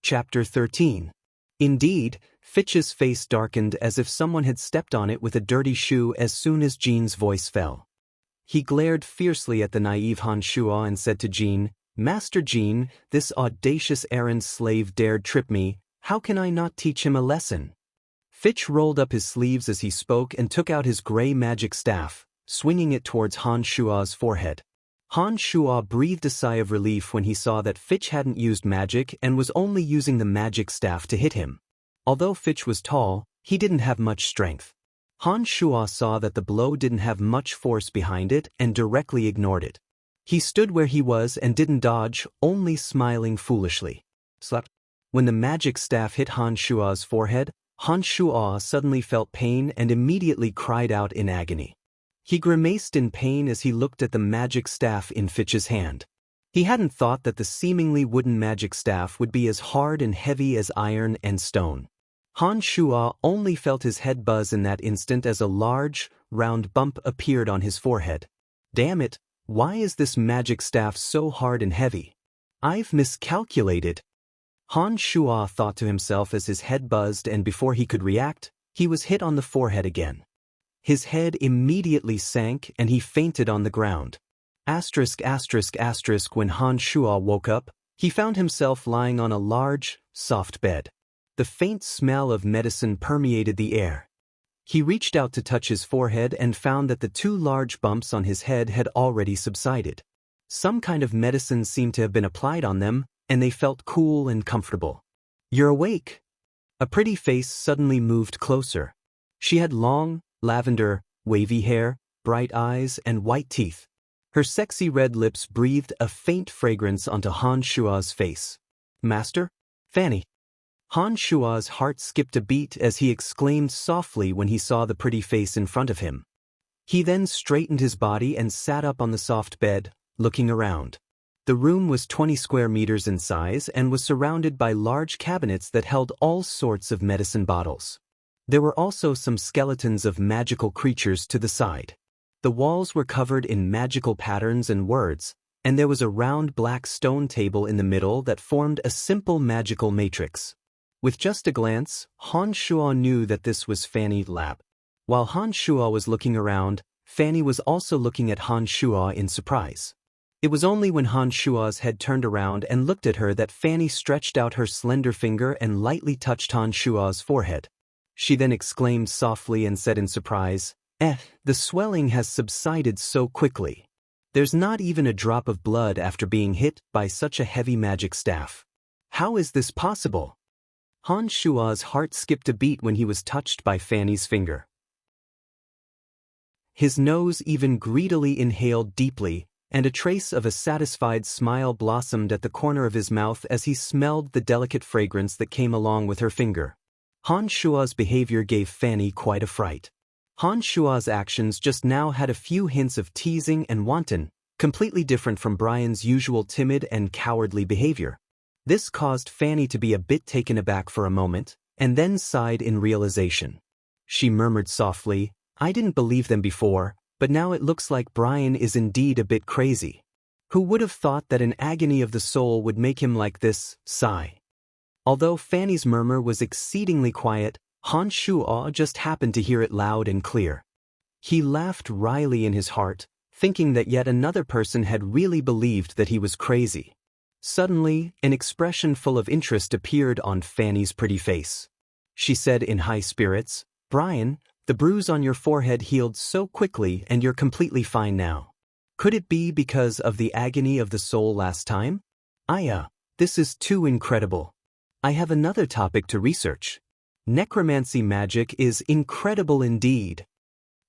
Chapter 13. Indeed, Fitch's face darkened as if someone had stepped on it with a dirty shoe as soon as Jean's voice fell. He glared fiercely at the naive Han Shuo and said to Jean, "Master Jean, this audacious errand slave dared trip me, how can I not teach him a lesson?" Fitch rolled up his sleeves as he spoke and took out his gray magic staff, swinging it towards Han Shuo's forehead. Han Shuo breathed a sigh of relief when he saw that Fitch hadn't used magic and was only using the magic staff to hit him. Although Fitch was tall, he didn't have much strength. Han Shuo saw that the blow didn't have much force behind it and directly ignored it. He stood where he was and didn't dodge, only smiling foolishly. Slap. When the magic staff hit Han Shuo's forehead, Han Shuo suddenly felt pain and immediately cried out in agony. He grimaced in pain as he looked at the magic staff in Fitch's hand. He hadn't thought that the seemingly wooden magic staff would be as hard and heavy as iron and stone. Han Shuo only felt his head buzz in that instant as a large, round bump appeared on his forehead. Damn it, why is this magic staff so hard and heavy? I've miscalculated. Han Shuo thought to himself as his head buzzed, and before he could react, he was hit on the forehead again. His head immediately sank and he fainted on the ground. When Han Shuo woke up, he found himself lying on a large, soft bed. The faint smell of medicine permeated the air. He reached out to touch his forehead and found that the two large bumps on his head had already subsided. Some kind of medicine seemed to have been applied on them, and they felt cool and comfortable. "You're awake." A pretty face suddenly moved closer. She had long, lavender, wavy hair, bright eyes, and white teeth. Her sexy red lips breathed a faint fragrance onto Han Shuo's face. "Master? Fanny." Han Shuo's heart skipped a beat as he exclaimed softly when he saw the pretty face in front of him. He then straightened his body and sat up on the soft bed, looking around. The room was 20 square meters in size and was surrounded by large cabinets that held all sorts of medicine bottles. There were also some skeletons of magical creatures to the side. The walls were covered in magical patterns and words, and there was a round black stone table in the middle that formed a simple magical matrix. With just a glance, Han Shuo knew that this was Fanny's lab. While Han Shuo was looking around, Fanny was also looking at Han Shuo in surprise. It was only when Han Shuo's head turned around and looked at her that Fanny stretched out her slender finger and lightly touched Han Shuo's forehead. She then exclaimed softly and said in surprise, The swelling has subsided so quickly. There's not even a drop of blood after being hit by such a heavy magic staff. How is this possible?" Han Shuo's heart skipped a beat when he was touched by Fanny's finger. His nose even greedily inhaled deeply, and a trace of a satisfied smile blossomed at the corner of his mouth as he smelled the delicate fragrance that came along with her finger. Han Shuo's behavior gave Fanny quite a fright. Han Shuo's actions just now had a few hints of teasing and wanton, completely different from Brian's usual timid and cowardly behavior. This caused Fanny to be a bit taken aback for a moment, and then sighed in realization. She murmured softly, "I didn't believe them before, but now it looks like Brian is indeed a bit crazy. Who would have thought that an agony of the soul would make him like this?" Sigh. Although Fanny's murmur was exceedingly quiet, Han Shuo just happened to hear it loud and clear. He laughed wryly in his heart, thinking that yet another person had really believed that he was crazy. Suddenly, an expression full of interest appeared on Fanny's pretty face. She said in high spirits, "Brian, the bruise on your forehead healed so quickly and you're completely fine now. Could it be because of the agony of the soul last time? This is too incredible. I have another topic to research. Necromancy magic is incredible indeed."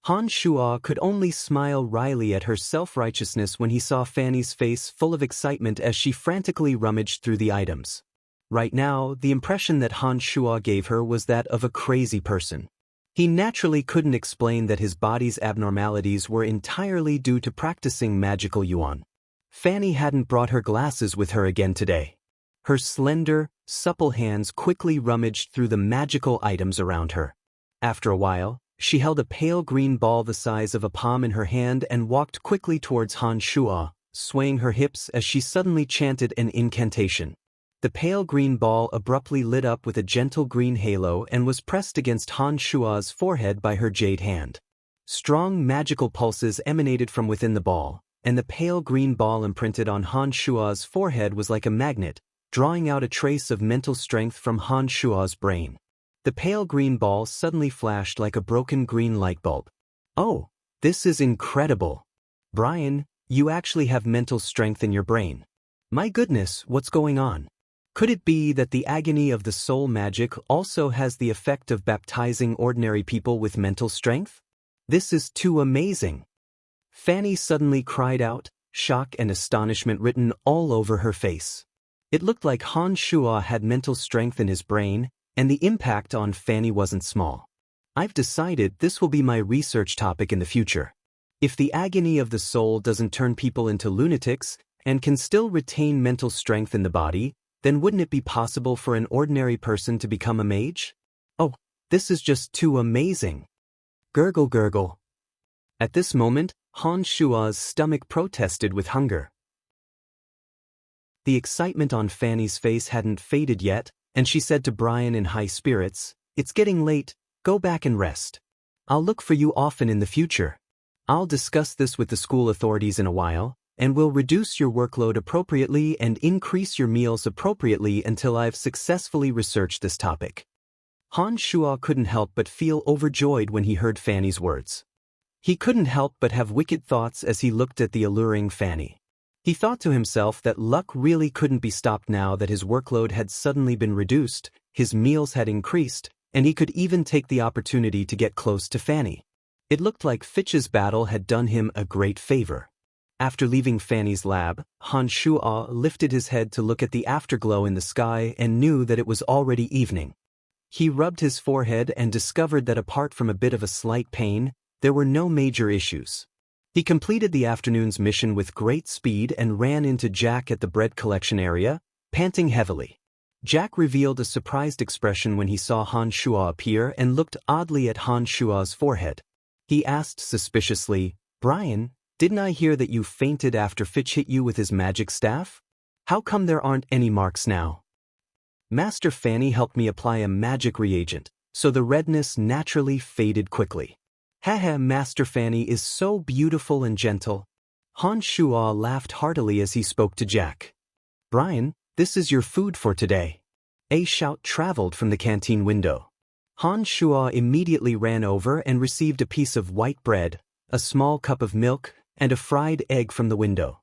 Han Shuo could only smile wryly at her self-righteousness when he saw Fanny's face full of excitement as she frantically rummaged through the items. Right now, the impression that Han Shuo gave her was that of a crazy person. He naturally couldn't explain that his body's abnormalities were entirely due to practicing magical yuan. Fanny hadn't brought her glasses with her again today. Her slender, supple hands quickly rummaged through the magical items around her. After a while, she held a pale green ball the size of a palm in her hand and walked quickly towards Han Shuo, swaying her hips as she suddenly chanted an incantation. The The pale green ball abruptly lit up with a gentle green halo and was pressed against Han Shua's forehead by her jade hand. Strong magical pulses emanated from within the ball, and the pale green ball imprinted on Han Shua's forehead was like a magnet, drawing out a trace of mental strength from Han Shua's brain. The pale green ball suddenly flashed like a broken green light bulb. "Oh, this is incredible. Brian, you actually have mental strength in your brain. My goodness, what's going on? Could it be that the agony of the soul magic also has the effect of baptizing ordinary people with mental strength? This is too amazing." Fanny suddenly cried out, shock and astonishment written all over her face. It looked like Han Shua had mental strength in his brain, and the impact on Fanny wasn't small. "I've decided this will be my research topic in the future. If the agony of the soul doesn't turn people into lunatics and can still retain mental strength in the body, then wouldn't it be possible for an ordinary person to become a mage? Oh, this is just too amazing." Gurgle gurgle. At this moment, Han Shua's stomach protested with hunger. The excitement on Fanny's face hadn't faded yet, and she said to Brian in high spirits, "It's getting late, go back and rest. I'll look for you often in the future. I'll discuss this with the school authorities in a while, and we'll reduce your workload appropriately and increase your meals appropriately until I've successfully researched this topic." Han Shua couldn't help but feel overjoyed when he heard Fanny's words. He couldn't help but have wicked thoughts as he looked at the alluring Fanny. He thought to himself that luck really couldn't be stopped now that his workload had suddenly been reduced, his meals had increased, and he could even take the opportunity to get close to Fanny. It looked like Fitch's battle had done him a great favor. After leaving Fanny's lab, Han Shua lifted his head to look at the afterglow in the sky and knew that it was already evening. He rubbed his forehead and discovered that apart from a bit of a slight pain, there were no major issues. He completed the afternoon's mission with great speed and ran into Jack at the bread collection area, panting heavily. Jack revealed a surprised expression when he saw Han Shua appear and looked oddly at Han Shua's forehead. He asked suspiciously, "Brian, didn't I hear that you fainted after Fitch hit you with his magic staff? How come there aren't any marks now?" "Master Fanny helped me apply a magic reagent, so the redness naturally faded quickly." "Haha, Master Fanny is so beautiful and gentle." Han Shua laughed heartily as he spoke to Jack. "Brian, this is your food for today." A shout traveled from the canteen window. Han Shua immediately ran over and received a piece of white bread, a small cup of milk, and a fried egg from the window.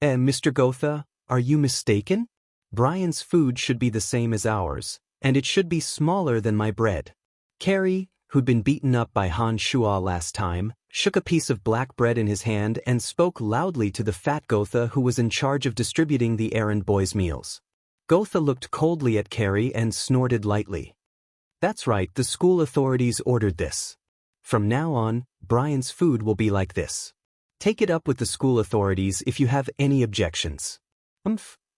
Mr. Gotha, are you mistaken? Brian's food should be the same as ours, and it should be smaller than my bread." Carrie, who'd been beaten up by Han Shua last time, shook a piece of black bread in his hand and spoke loudly to the fat Gotha who was in charge of distributing the errand boy's meals. Gotha looked coldly at Carrie and snorted lightly. "That's right, the school authorities ordered this. From now on, Brian's food will be like this. Take it up with the school authorities if you have any objections."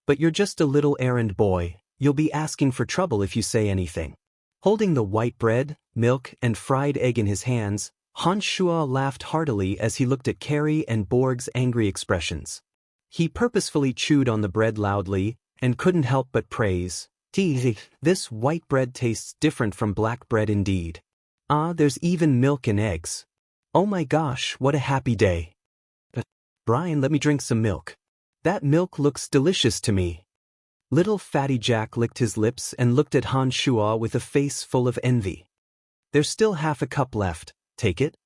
But you're just a little errand boy, you'll be asking for trouble if you say anything." Holding the white bread, milk, and fried egg in his hands, Han Shua laughed heartily as he looked at Carrie and Borg's angry expressions. He purposefully chewed on the bread loudly and couldn't help but praise, "This white bread tastes different from black bread indeed. Ah, there's even milk and eggs. Oh my gosh, what a happy day. Brian, let me drink some milk. That milk looks delicious to me." Little fatty Jack licked his lips and looked at Han Shua with a face full of envy. "There's still half a cup left, take it."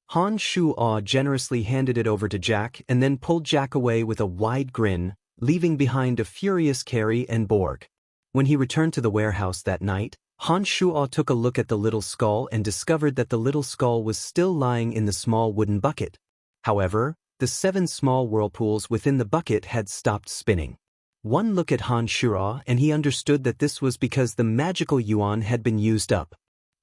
Han Shua generously handed it over to Jack and then pulled Jack away with a wide grin, leaving behind a furious Carrie and Borg. When he returned to the warehouse that night, Han Shua took a look at the little skull and discovered that the little skull was still lying in the small wooden bucket. However, the 7 small whirlpools within the bucket had stopped spinning. One look at Han Shua and he understood that this was because the magical yuan had been used up.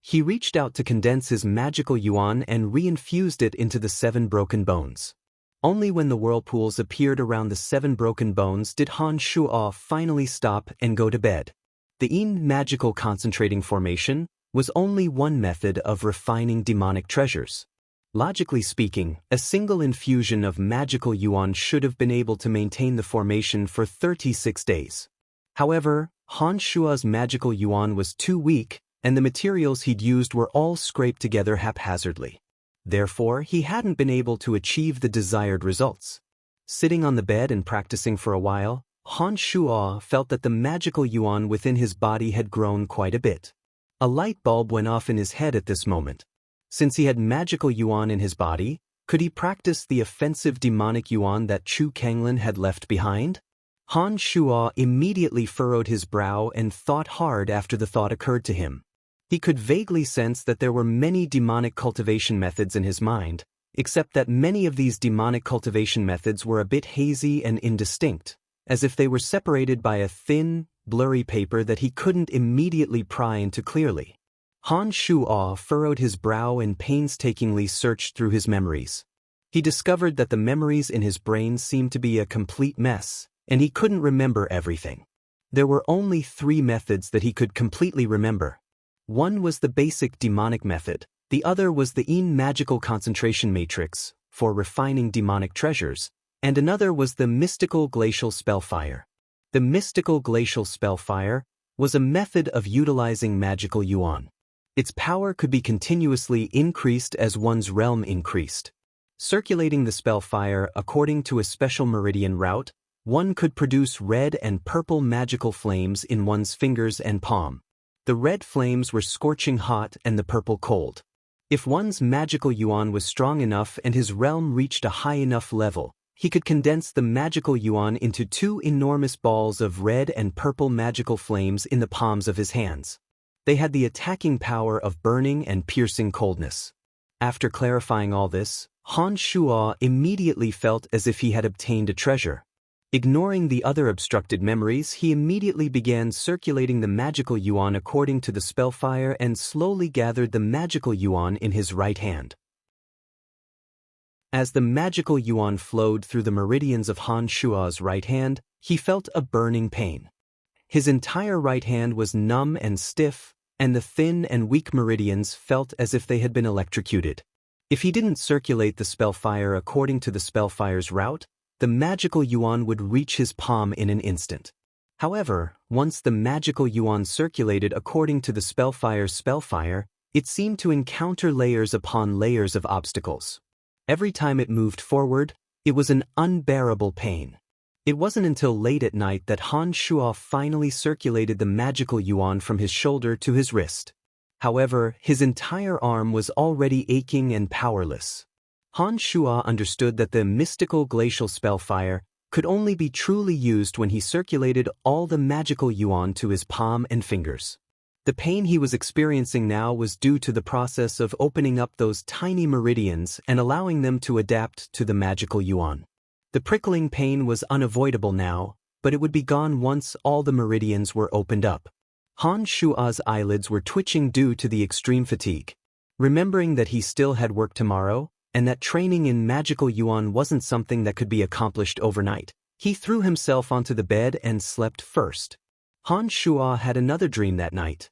He reached out to condense his magical yuan and reinfused it into the 7 broken bones. Only when the whirlpools appeared around the 7 broken bones did Han Shua finally stop and go to bed. The Yin magical concentrating formation was only one method of refining demonic treasures. Logically speaking, a single infusion of magical yuan should have been able to maintain the formation for 36 days. However, Han Shua's magical yuan was too weak, and the materials he'd used were all scraped together haphazardly. Therefore, he hadn't been able to achieve the desired results. Sitting on the bed and practicing for a while, Han Shua felt that the magical yuan within his body had grown quite a bit. A light bulb went off in his head at this moment. Since he had magical yuan in his body, could he practice the offensive demonic yuan that Chu Kanglin had left behind? Han Shua immediately furrowed his brow and thought hard after the thought occurred to him. He could vaguely sense that there were many demonic cultivation methods in his mind, except that many of these demonic cultivation methods were a bit hazy and indistinct, as if they were separated by a thin, blurry paper that he couldn't immediately pry into clearly. Han Shua furrowed his brow and painstakingly searched through his memories. He discovered that the memories in his brain seemed to be a complete mess, and he couldn't remember everything. There were only 3 methods that he could completely remember. One was the basic demonic method, the other was the magical concentration matrix, for refining demonic treasures, and another was the mystical glacial spellfire. The mystical glacial spellfire was a method of utilizing magical yuan. Its power could be continuously increased as one's realm increased. Circulating the spellfire according to a special meridian route, one could produce red and purple magical flames in one's fingers and palm. The red flames were scorching hot and the purple cold. If one's magical yuan was strong enough and his realm reached a high enough level, he could condense the magical yuan into 2 enormous balls of red and purple magical flames in the palms of his hands. They had the attacking power of burning and piercing coldness. After clarifying all this, Han Shua immediately felt as if he had obtained a treasure. Ignoring the other obstructed memories, he immediately began circulating the magical yuan according to the spellfire and slowly gathered the magical yuan in his right hand. As the magical yuan flowed through the meridians of Han Shua's right hand, he felt a burning pain. His entire right hand was numb and stiff, and the thin and weak meridians felt as if they had been electrocuted. If he didn't circulate the spellfire according to the spellfire's route, the magical yuan would reach his palm in an instant. However, once the magical yuan circulated according to the spellfire's spellfire, it seemed to encounter layers upon layers of obstacles. Every time it moved forward, it was an unbearable pain. It wasn't until late at night that Han Shua finally circulated the magical yuan from his shoulder to his wrist. However, his entire arm was already aching and powerless. Han Shua understood that the mystical glacial spellfire could only be truly used when he circulated all the magical yuan to his palm and fingers. The pain he was experiencing now was due to the process of opening up those tiny meridians and allowing them to adapt to the magical yuan. The prickling pain was unavoidable now, but it would be gone once all the meridians were opened up. Han Shua's eyelids were twitching due to the extreme fatigue. Remembering that he still had work tomorrow, and that training in magical yuan wasn't something that could be accomplished overnight, he threw himself onto the bed and slept first. Han Shua had another dream that night.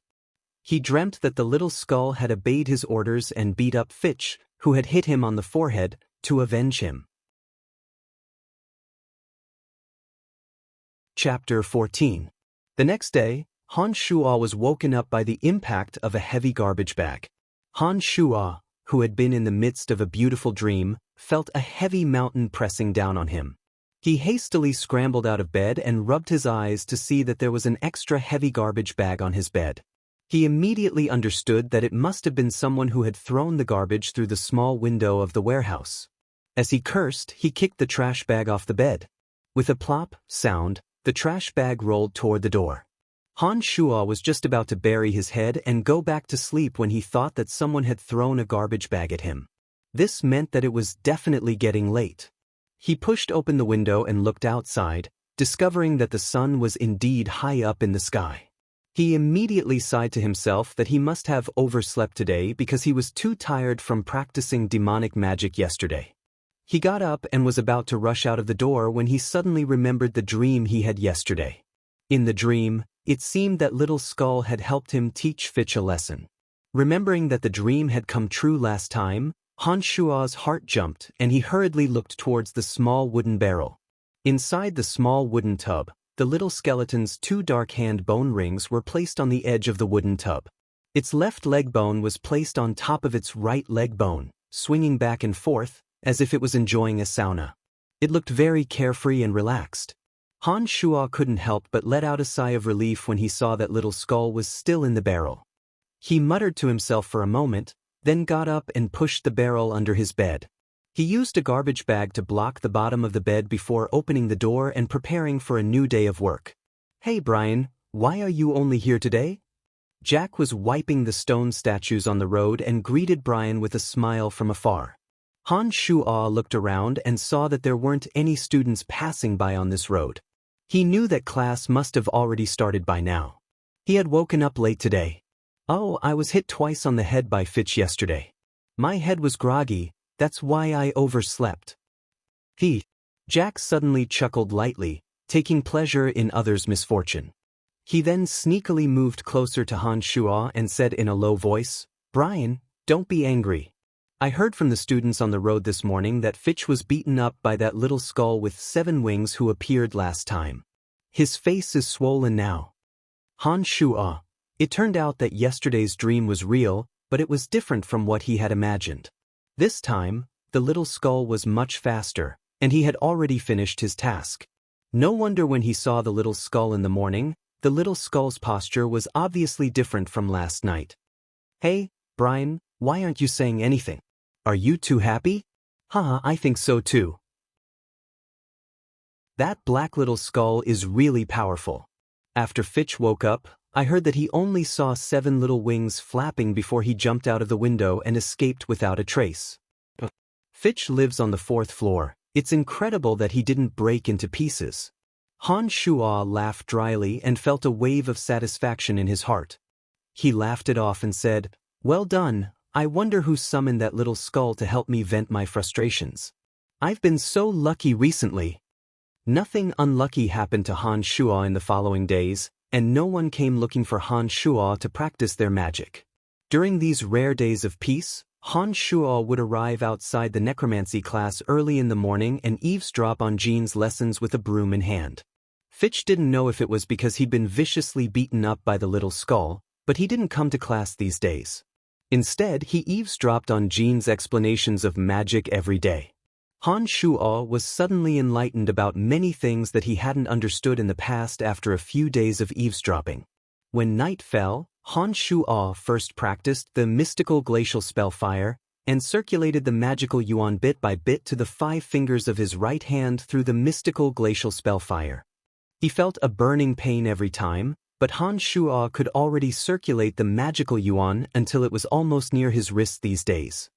He dreamt that the little skull had obeyed his orders and beat up Fitch, who had hit him on the forehead, to avenge him. Chapter 14. The next day, Han Shua was woken up by the impact of a heavy garbage bag. Han Shua, who had been in the midst of a beautiful dream, felt a heavy mountain pressing down on him. He hastily scrambled out of bed and rubbed his eyes to see that there was an extra heavy garbage bag on his bed. He immediately understood that it must have been someone who had thrown the garbage through the small window of the warehouse. As he cursed, he kicked the trash bag off the bed. With a plop sound, the trash bag rolled toward the door. Han Shua was just about to bury his head and go back to sleep when he thought that someone had thrown a garbage bag at him. This meant that it was definitely getting late. He pushed open the window and looked outside, discovering that the sun was indeed high up in the sky. He immediately sighed to himself that he must have overslept today because he was too tired from practicing demonic magic yesterday. He got up and was about to rush out of the door when he suddenly remembered the dream he had yesterday. In the dream, it seemed that Little Skull had helped him teach Fitch a lesson. Remembering that the dream had come true last time, Han Shua's heart jumped and he hurriedly looked towards the small wooden barrel. Inside the small wooden tub, the little skeleton's 2 dark hand bone rings were placed on the edge of the wooden tub. Its left leg bone was placed on top of its right leg bone, swinging back and forth, as if it was enjoying a sauna. It looked very carefree and relaxed. Han Shua couldn't help but let out a sigh of relief when he saw that little skull was still in the barrel. He muttered to himself for a moment, then got up and pushed the barrel under his bed. He used a garbage bag to block the bottom of the bed before opening the door and preparing for a new day of work. "Hey Brian, why are you only here today?" Jack was wiping the stone statues on the road and greeted Brian with a smile from afar. Han Shua looked around and saw that there weren't any students passing by on this road. He knew that class must have already started by now. He had woken up late today. "Oh, I was hit twice on the head by Fitch yesterday. My head was groggy, that's why I overslept." Jack suddenly chuckled lightly, taking pleasure in others' misfortune. He then sneakily moved closer to Han Shua and said in a low voice, "Brian, don't be angry. I heard from the students on the road this morning that Fitch was beaten up by that little skull with 7 wings who appeared last time. His face is swollen now." Han Shua. It turned out that yesterday's dream was real, but it was different from what he had imagined. This time, the little skull was much faster, and he had already finished his task. No wonder when he saw the little skull in the morning, the little skull's posture was obviously different from last night. "Hey, Brian, why aren't you saying anything? Are you too happy?" "Haha, I think so too. That black little skull is really powerful. After Fitch woke up, I heard that he only saw 7 little wings flapping before he jumped out of the window and escaped without a trace. Fitch lives on the 4th floor. It's incredible that he didn't break into pieces." Han Shua laughed dryly and felt a wave of satisfaction in his heart. He laughed it off and said, "Well done, I wonder who summoned that little skull to help me vent my frustrations. I've been so lucky recently." Nothing unlucky happened to Han Shua in the following days, and no one came looking for Han Shua to practice their magic. During these rare days of peace, Han Shua would arrive outside the necromancy class early in the morning and eavesdrop on Jean's lessons with a broom in hand. Fitch didn't know if it was because he'd been viciously beaten up by the little skull, but he didn't come to class these days. Instead, he eavesdropped on Jean's explanations of magic every day. Han Shua was suddenly enlightened about many things that he hadn't understood in the past after a few days of eavesdropping. When night fell, Han Shua first practiced the mystical glacial spell fire and circulated the magical yuan bit by bit to the 5 fingers of his right hand through the mystical glacial spell fire. He felt a burning pain every time, but Han Shua could already circulate the magical yuan until it was almost near his wrist these days.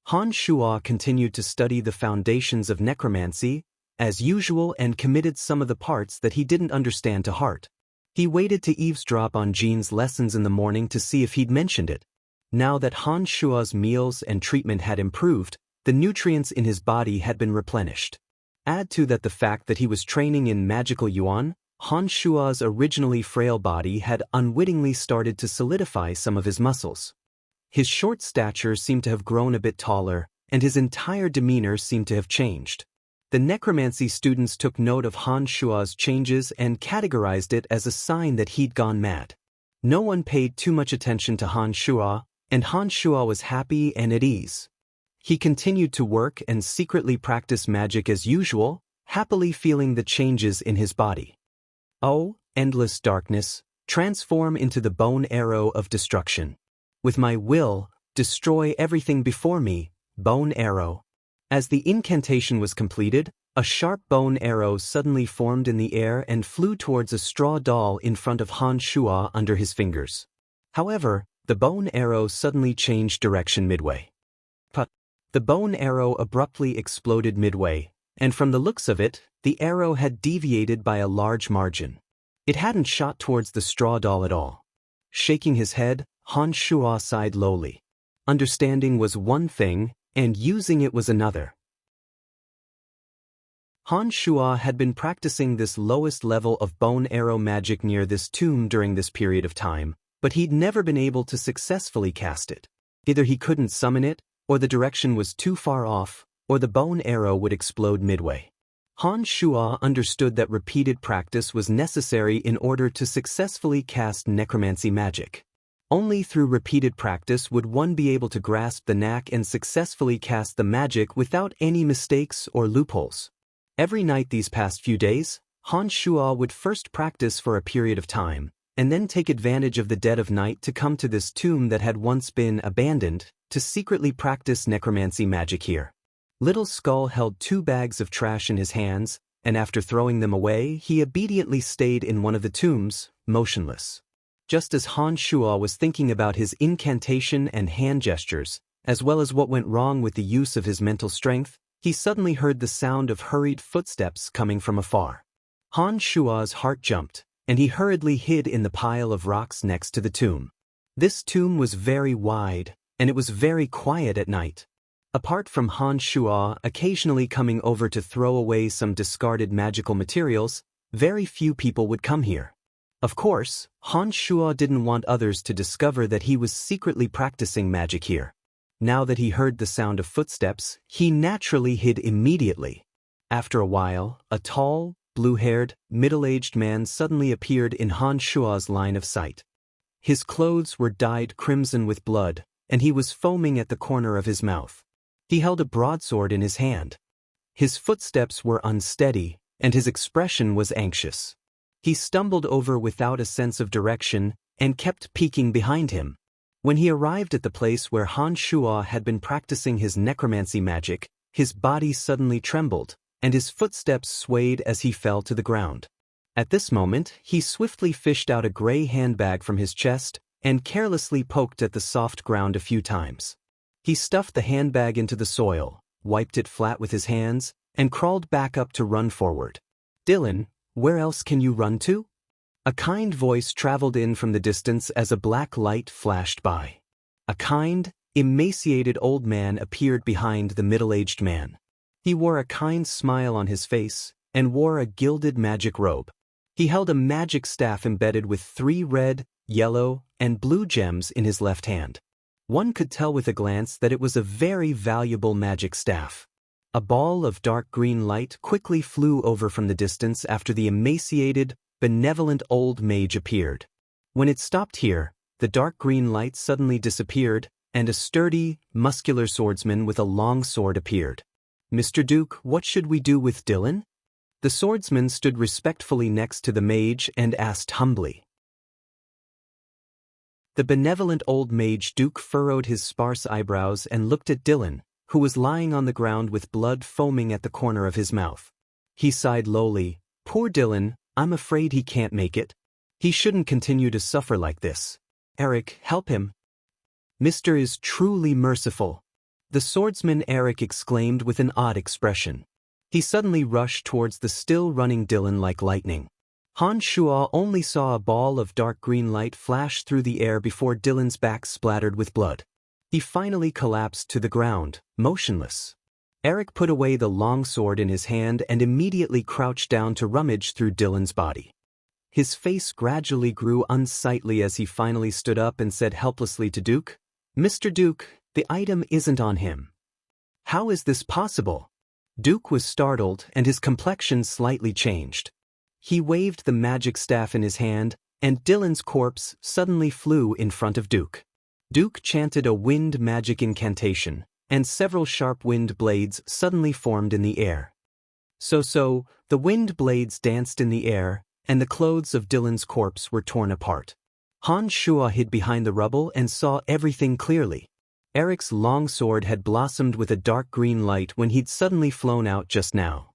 Han Shua continued to study the foundations of necromancy, as usual, and committed some of the parts that he didn't understand to heart. He waited to eavesdrop on Jean's lessons in the morning to see if he'd mentioned it. Now that Han Shua's meals and treatment had improved, the nutrients in his body had been replenished. Add to that the fact that he was training in magical yuan, Han Shua's originally frail body had unwittingly started to solidify some of his muscles. His short stature seemed to have grown a bit taller, and his entire demeanor seemed to have changed. The necromancy students took note of Han Shua's changes and categorized it as a sign that he'd gone mad. No one paid too much attention to Han Shua, and Han Shua was happy and at ease. He continued to work and secretly practice magic as usual, happily feeling the changes in his body. "Oh, endless darkness, transform into the bone arrow of destruction. With my will, destroy everything before me, bone arrow." As the incantation was completed, a sharp bone arrow suddenly formed in the air and flew towards a straw doll in front of Han Shua under his fingers. However, the bone arrow suddenly changed direction midway. The bone arrow abruptly exploded midway, and from the looks of it, the arrow had deviated by a large margin. It hadn't shot towards the straw doll at all. Shaking his head, Han Shua sighed lowly. Understanding was one thing, and using it was another. Han Shua had been practicing this lowest level of bone arrow magic near this tomb during this period of time, but he'd never been able to successfully cast it. Either he couldn't summon it, or the direction was too far off, or the bow and arrow would explode midway. Han Shuo understood that repeated practice was necessary in order to successfully cast necromancy magic. Only through repeated practice would one be able to grasp the knack and successfully cast the magic without any mistakes or loopholes. Every night these past few days, Han Shuo would first practice for a period of time, and then take advantage of the dead of night to come to this tomb that had once been abandoned, to secretly practice necromancy magic here. Little Skull held 2 bags of trash in his hands, and after throwing them away, he obediently stayed in one of the tombs, motionless. Just as Han Shuo was thinking about his incantation and hand gestures, as well as what went wrong with the use of his mental strength, he suddenly heard the sound of hurried footsteps coming from afar. Han Shuo's heart jumped, and he hurriedly hid in the pile of rocks next to the tomb. This tomb was very wide, and it was very quiet at night. Apart from Han Shuo occasionally coming over to throw away some discarded magical materials, very few people would come here. Of course, Han Shuo didn't want others to discover that he was secretly practicing magic here. Now that he heard the sound of footsteps, he naturally hid immediately. After a while, a tall, blue-haired, middle-aged man suddenly appeared in Han Shuo's line of sight. His clothes were dyed crimson with blood, and he was foaming at the corner of his mouth. He held a broadsword in his hand. His footsteps were unsteady, and his expression was anxious. He stumbled over without a sense of direction and kept peeking behind him. When he arrived at the place where Han Shuo had been practicing his necromancy magic, his body suddenly trembled, and his footsteps swayed as he fell to the ground. At this moment, he swiftly fished out a gray handbag from his chest and carelessly poked at the soft ground a few times. He stuffed the handbag into the soil, wiped it flat with his hands, and crawled back up to run forward. "Dylan, where else can you run to?" A kind voice traveled in from the distance as a black light flashed by. A kind, emaciated old man appeared behind the middle-aged man. He wore a kind smile on his face and wore a gilded magic robe. He held a magic staff embedded with 3 red, yellow, and blue gems in his left hand. One could tell with a glance that it was a very valuable magic staff. A ball of dark green light quickly flew over from the distance after the emaciated, benevolent old mage appeared. When it stopped here, the dark green light suddenly disappeared, and a sturdy, muscular swordsman with a long sword appeared. "Mr. Duke, what should we do with Dylan?" The swordsman stood respectfully next to the mage and asked humbly. The benevolent old mage Duke furrowed his sparse eyebrows and looked at Dylan, who was lying on the ground with blood foaming at the corner of his mouth. He sighed lowly. "Poor Dylan, I'm afraid he can't make it. He shouldn't continue to suffer like this. Eric, help him." "Mr. is truly merciful," the swordsman Eric exclaimed with an odd expression. He suddenly rushed towards the still-running Dylan like lightning. Han Shuo only saw a ball of dark green light flash through the air before Dylan's back splattered with blood. He finally collapsed to the ground, motionless. Eric put away the long sword in his hand and immediately crouched down to rummage through Dylan's body. His face gradually grew unsightly as he finally stood up and said helplessly to Duke, "Mr. Duke, the item isn't on him." "How is this possible?" Duke was startled and his complexion slightly changed. He waved the magic staff in his hand, and Dylan's corpse suddenly flew in front of Duke. Duke chanted a wind magic incantation, and several sharp wind blades suddenly formed in the air. So, the wind blades danced in the air, and the clothes of Dylan's corpse were torn apart. Han Shuo hid behind the rubble and saw everything clearly. Eric's long sword had blossomed with a dark green light when he'd suddenly flown out just now.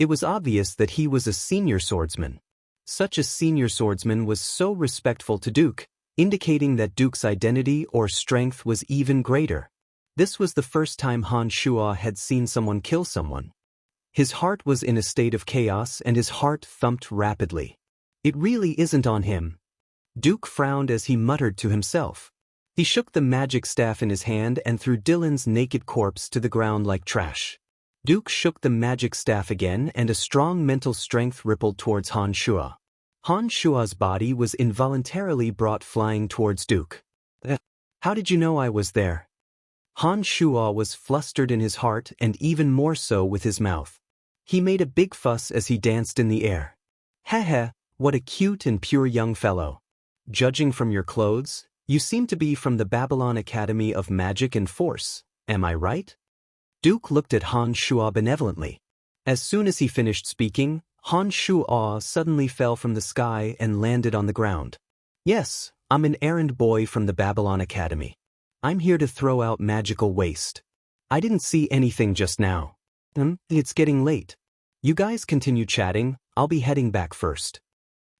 It was obvious that he was a senior swordsman. Such a senior swordsman was so respectful to Duke, indicating that Duke's identity or strength was even greater. This was the first time Han Shuo had seen someone kill someone. His heart was in a state of chaos and his heart thumped rapidly. "It really isn't on him." Duke frowned as he muttered to himself. He shook the magic staff in his hand and threw Dylan's naked corpse to the ground like trash. Duke shook the magic staff again and a strong mental strength rippled towards Han Shuo. Han Shuo's body was involuntarily brought flying towards Duke. "How did you know I was there?" Han Shuo was flustered in his heart and even more so with his mouth. He made a big fuss as he danced in the air. Heh, what a cute and pure young fellow. Judging from your clothes, you seem to be from the Babylon Academy of Magic and Force, am I right? Duke looked at Han Shuo benevolently. As soon as he finished speaking, Han Shuo suddenly fell from the sky and landed on the ground. Yes, I'm an errand boy from the Babylon Academy. I'm here to throw out magical waste. I didn't see anything just now. It's getting late. You guys continue chatting, I'll be heading back first.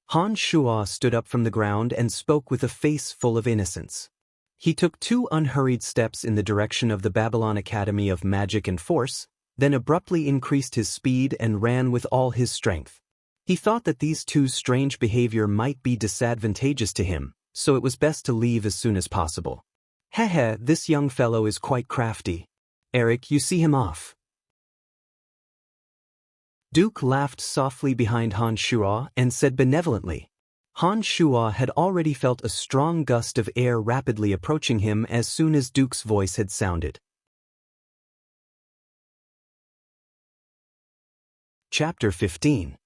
Han Shuo stood up from the ground and spoke with a face full of innocence. He took 2 unhurried steps in the direction of the Babylon Academy of Magic and Force, then abruptly increased his speed and ran with all his strength. He thought that these 2's strange behavior might be disadvantageous to him, so it was best to leave as soon as possible. Heh, this young fellow is quite crafty. Eric, you see him off. Duke laughed softly behind Han Shuo and said benevolently. Han Shuo had already felt a strong gust of air rapidly approaching him as soon as Duke's voice had sounded. Chapter 15.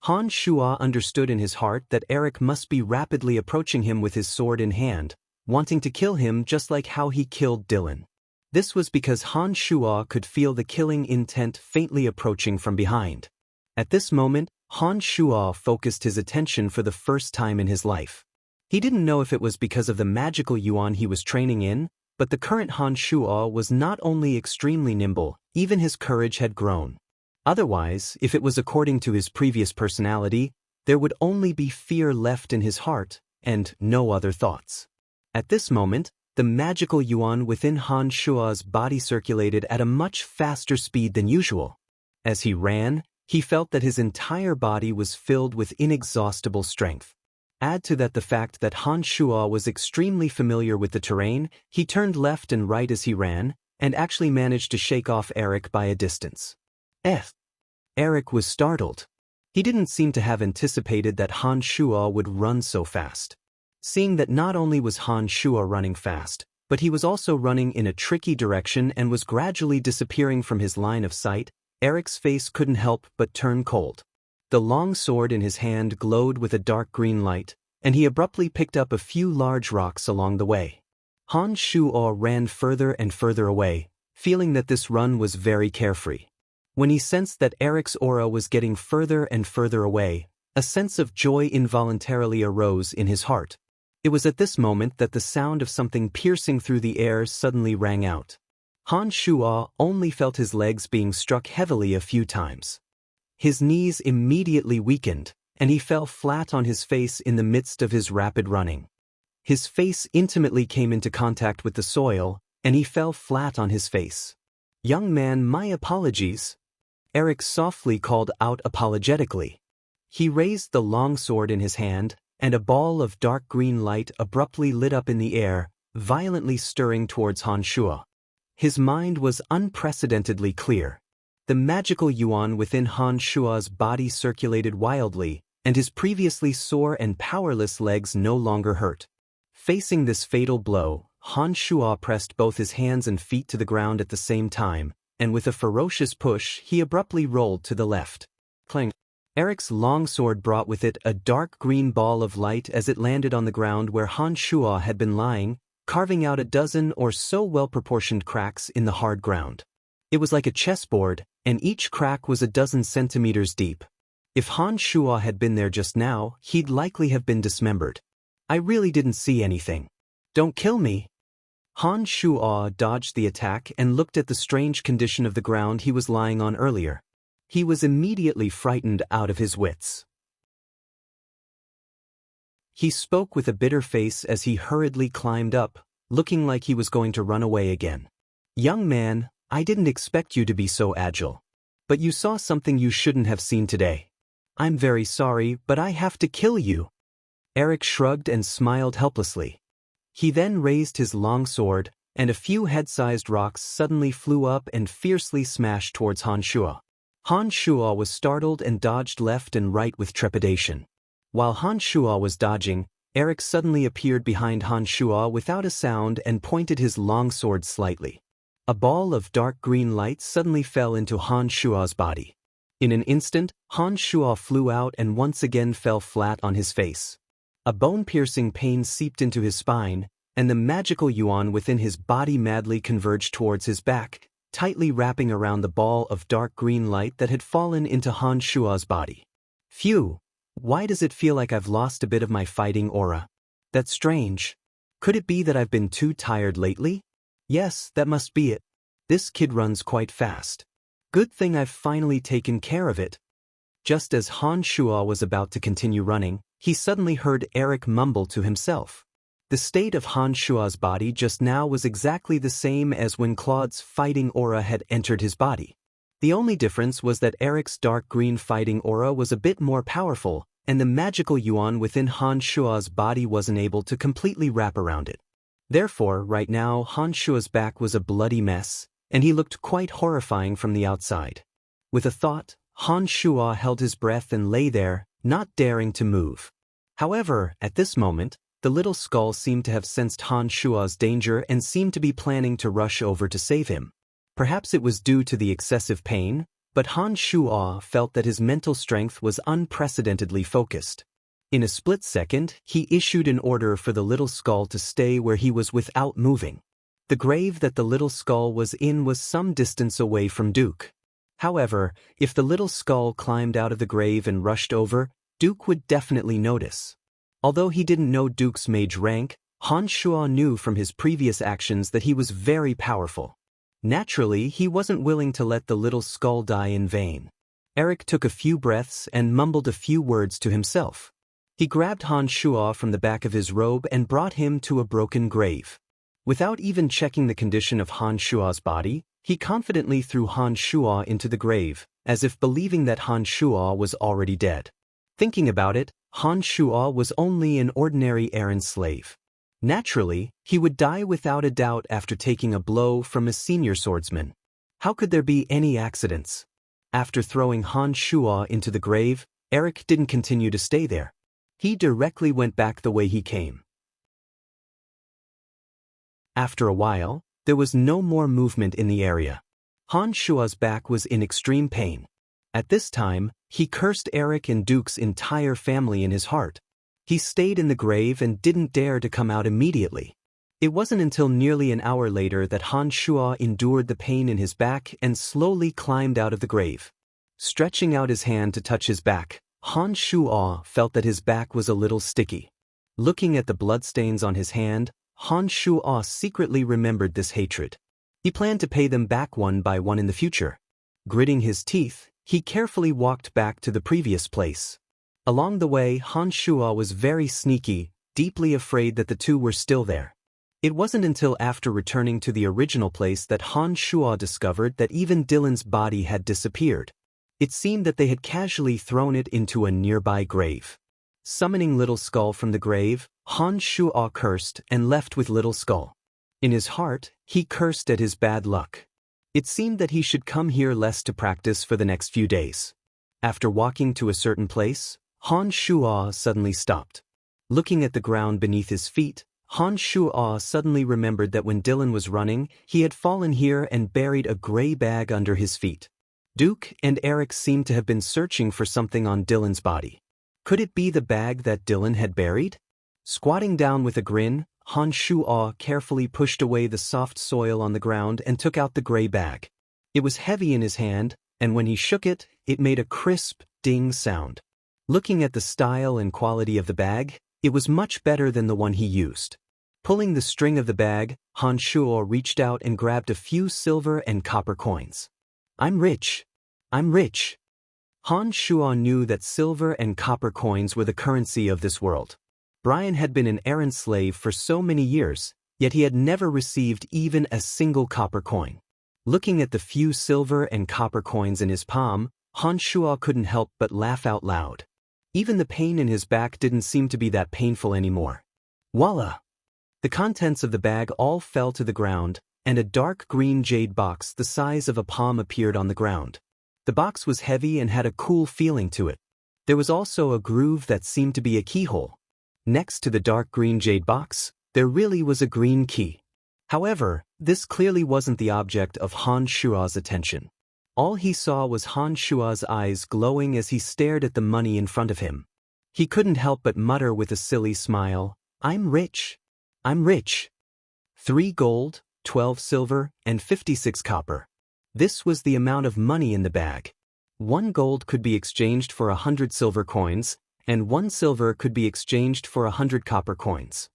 Han Shuo understood in his heart that Eric must be rapidly approaching him with his sword in hand, wanting to kill him just like how he killed Dylan. This was because Han Shuo could feel the killing intent faintly approaching from behind. At this moment, Han Shuo focused his attention for the first time in his life. He didn't know if it was because of the magical yuan he was training in, but the current Han Shuo was not only extremely nimble, even his courage had grown. Otherwise, if it was according to his previous personality, there would only be fear left in his heart, and no other thoughts. At this moment, the magical yuan within Han Shuo's body circulated at a much faster speed than usual. As he ran, he felt that his entire body was filled with inexhaustible strength. Add to that the fact that Han Shuo was extremely familiar with the terrain, he turned left and right as he ran, and actually managed to shake off Eric by a distance. Eric was startled. He didn't seem to have anticipated that Han Shuo would run so fast. Seeing that not only was Han Shuo running fast, but he was also running in a tricky direction and was gradually disappearing from his line of sight, Eric's face couldn't help but turn cold. The long sword in his hand glowed with a dark green light, and he abruptly picked up a few large rocks along the way. Han Shuo ran further and further away, feeling that this run was very carefree. When he sensed that Eric's aura was getting further and further away, a sense of joy involuntarily arose in his heart. It was at this moment that the sound of something piercing through the air suddenly rang out. Han Shuo only felt his legs being struck heavily a few times. His knees immediately weakened, and he fell flat on his face in the midst of his rapid running. His face intimately came into contact with the soil, and he fell flat on his face. "Young man, my apologies," Eric softly called out apologetically. He raised the long sword in his hand, and a ball of dark green light abruptly lit up in the air, violently stirring towards Han Shuo. His mind was unprecedentedly clear. The magical yuan within Han Shuo's body circulated wildly, and his previously sore and powerless legs no longer hurt. Facing this fatal blow, Han Shuo pressed both his hands and feet to the ground at the same time, and with a ferocious push, he abruptly rolled to the left. Clang! Eric's long sword brought with it a dark green ball of light as it landed on the ground where Han Shuo had been lying, carving out a dozen or so well-proportioned cracks in the hard ground. It was like a chessboard, and each crack was a dozen centimeters deep. If Han Shuo had been there just now, he'd likely have been dismembered. I really didn't see anything. Don't kill me. Han Shuo dodged the attack and looked at the strange condition of the ground he was lying on earlier. He was immediately frightened out of his wits. He spoke with a bitter face as he hurriedly climbed up, looking like he was going to run away again. "Young man, I didn't expect you to be so agile. But you saw something you shouldn't have seen today. I'm very sorry, but I have to kill you." Eric shrugged and smiled helplessly. He then raised his long sword, and a few head-sized rocks suddenly flew up and fiercely smashed towards Han Shuo. Han Shuo was startled and dodged left and right with trepidation. While Han Shuo was dodging, Eric suddenly appeared behind Han Shuo without a sound and pointed his long sword slightly. A ball of dark green light suddenly fell into Han Shua's body. In an instant, Han Shua flew out and once again fell flat on his face. A bone-piercing pain seeped into his spine, and the magical yuan within his body madly converged towards his back, tightly wrapping around the ball of dark green light that had fallen into Han Shua's body. Phew! Why does it feel like I've lost a bit of my fighting aura? That's strange. Could it be that I've been too tired lately? Yes, that must be it. This kid runs quite fast. Good thing I've finally taken care of it. Just as Han Shua was about to continue running, he suddenly heard Eric mumble to himself. The state of Han Shua's body just now was exactly the same as when Claude's fighting aura had entered his body. The only difference was that Eric's dark green fighting aura was a bit more powerful, and the magical yuan within Han Shua's body wasn't able to completely wrap around it. Therefore, right now Han Shua's back was a bloody mess, and he looked quite horrifying from the outside. With a thought, Han Shua held his breath and lay there, not daring to move. However, at this moment, the little skull seemed to have sensed Han Shua's danger and seemed to be planning to rush over to save him. Perhaps it was due to the excessive pain, but Han Shua felt that his mental strength was unprecedentedly focused. In a split second, he issued an order for the little skull to stay where he was without moving. The grave that the little skull was in was some distance away from Duke. However, if the little skull climbed out of the grave and rushed over, Duke would definitely notice. Although he didn't know Duke's mage rank, Han Shua knew from his previous actions that he was very powerful. Naturally, he wasn't willing to let the little skull die in vain. Eric took a few breaths and mumbled a few words to himself. He grabbed Han Shua from the back of his robe and brought him to a broken grave. Without even checking the condition of Han Shua's body, he confidently threw Han Shua into the grave, as if believing that Han Shua was already dead. Thinking about it, Han Shua was only an ordinary errand slave. Naturally, he would die without a doubt after taking a blow from a senior swordsman. How could there be any accidents? After throwing Han Shua into the grave, Eric didn't continue to stay there. He directly went back the way he came. After a while, there was no more movement in the area. Han Shua's back was in extreme pain. At this time, he cursed Eric and Duke's entire family in his heart. He stayed in the grave and didn't dare to come out immediately. It wasn't until nearly an hour later that Han Shua endured the pain in his back and slowly climbed out of the grave. Stretching out his hand to touch his back, Han Shua felt that his back was a little sticky. Looking at the bloodstains on his hand, Han Shua secretly remembered this hatred. He planned to pay them back one by one in the future. Gritting his teeth, he carefully walked back to the previous place. Along the way, Han Shua was very sneaky, deeply afraid that the two were still there. It wasn't until after returning to the original place that Han Shua discovered that even Dylan's body had disappeared. It seemed that they had casually thrown it into a nearby grave. Summoning Little Skull from the grave, Han Shua cursed and left with Little Skull. In his heart, he cursed at his bad luck. It seemed that he should come here less to practice for the next few days. After walking to a certain place, Han Shua suddenly stopped. Looking at the ground beneath his feet, Han Shua suddenly remembered that when Dylan was running, he had fallen here and buried a gray bag under his feet. Duke and Eric seemed to have been searching for something on Dylan's body. Could it be the bag that Dylan had buried? Squatting down with a grin, Han Shua carefully pushed away the soft soil on the ground and took out the gray bag. It was heavy in his hand, and when he shook it, it made a crisp, ding sound. Looking at the style and quality of the bag, it was much better than the one he used. Pulling the string of the bag, Han Shua reached out and grabbed a few silver and copper coins. I'm rich. I'm rich. Han Shua knew that silver and copper coins were the currency of this world. Brian had been an errand slave for so many years, yet he had never received even a single copper coin. Looking at the few silver and copper coins in his palm, Han Shua couldn't help but laugh out loud. Even the pain in his back didn't seem to be that painful anymore. Voila! The contents of the bag all fell to the ground, and a dark green jade box the size of a palm appeared on the ground. The box was heavy and had a cool feeling to it. There was also a groove that seemed to be a keyhole. Next to the dark green jade box, there really was a green key. However, this clearly wasn't the object of Han Shua's attention. All he saw was Han Shua's eyes glowing as he stared at the money in front of him. He couldn't help but mutter with a silly smile, "I'm rich. I'm rich." 3 gold, 12 silver, and 56 copper. This was the amount of money in the bag. 1 gold could be exchanged for 100 silver coins, and 1 silver could be exchanged for 100 copper coins.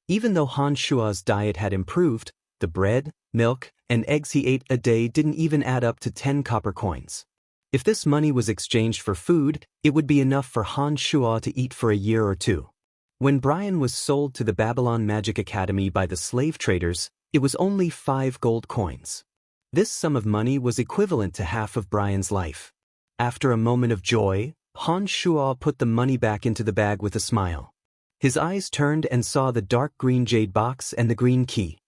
Even though Han Shua's diet had improved, the bread, milk, and eggs he ate a day didn't even add up to 10 copper coins. If this money was exchanged for food, it would be enough for Han Shua to eat for a year or two. When Brian was sold to the Babylon Magic Academy by the slave traders, it was only 5 gold coins. This sum of money was equivalent to half of Brian's life. After a moment of joy, Han Shua put the money back into the bag with a smile. His eyes turned and saw the dark green jade box and the green key.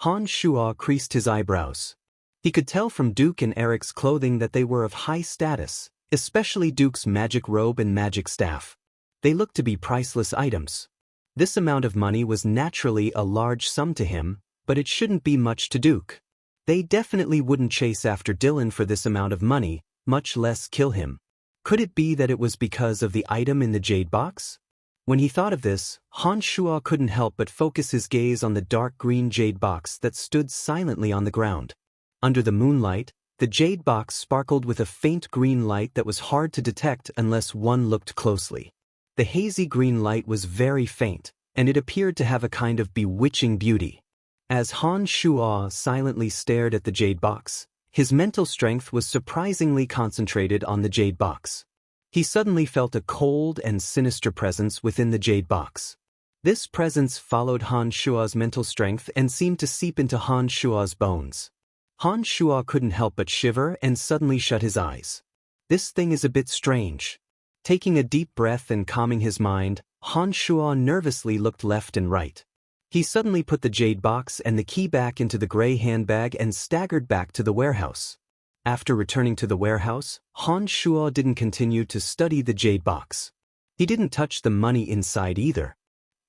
Han Shua creased his eyebrows. He could tell from Duke and Eric's clothing that they were of high status, especially Duke's magic robe and magic staff. They looked to be priceless items. This amount of money was naturally a large sum to him, but it shouldn't be much to Duke. They definitely wouldn't chase after Dylan for this amount of money, much less kill him. Could it be that it was because of the item in the jade box? When he thought of this, Han Shua couldn't help but focus his gaze on the dark green jade box that stood silently on the ground. Under the moonlight, the jade box sparkled with a faint green light that was hard to detect unless one looked closely. The hazy green light was very faint, and it appeared to have a kind of bewitching beauty. As Han Shua silently stared at the jade box, his mental strength was surprisingly concentrated on the jade box. He suddenly felt a cold and sinister presence within the jade box. This presence followed Han Shua's mental strength and seemed to seep into Han Shua's bones. Han Shua couldn't help but shiver and suddenly shut his eyes. This thing is a bit strange. Taking a deep breath and calming his mind, Han Shua nervously looked left and right. He suddenly put the jade box and the key back into the gray handbag and staggered back to the warehouse. After returning to the warehouse, Han Shua didn't continue to study the jade box. He didn't touch the money inside either.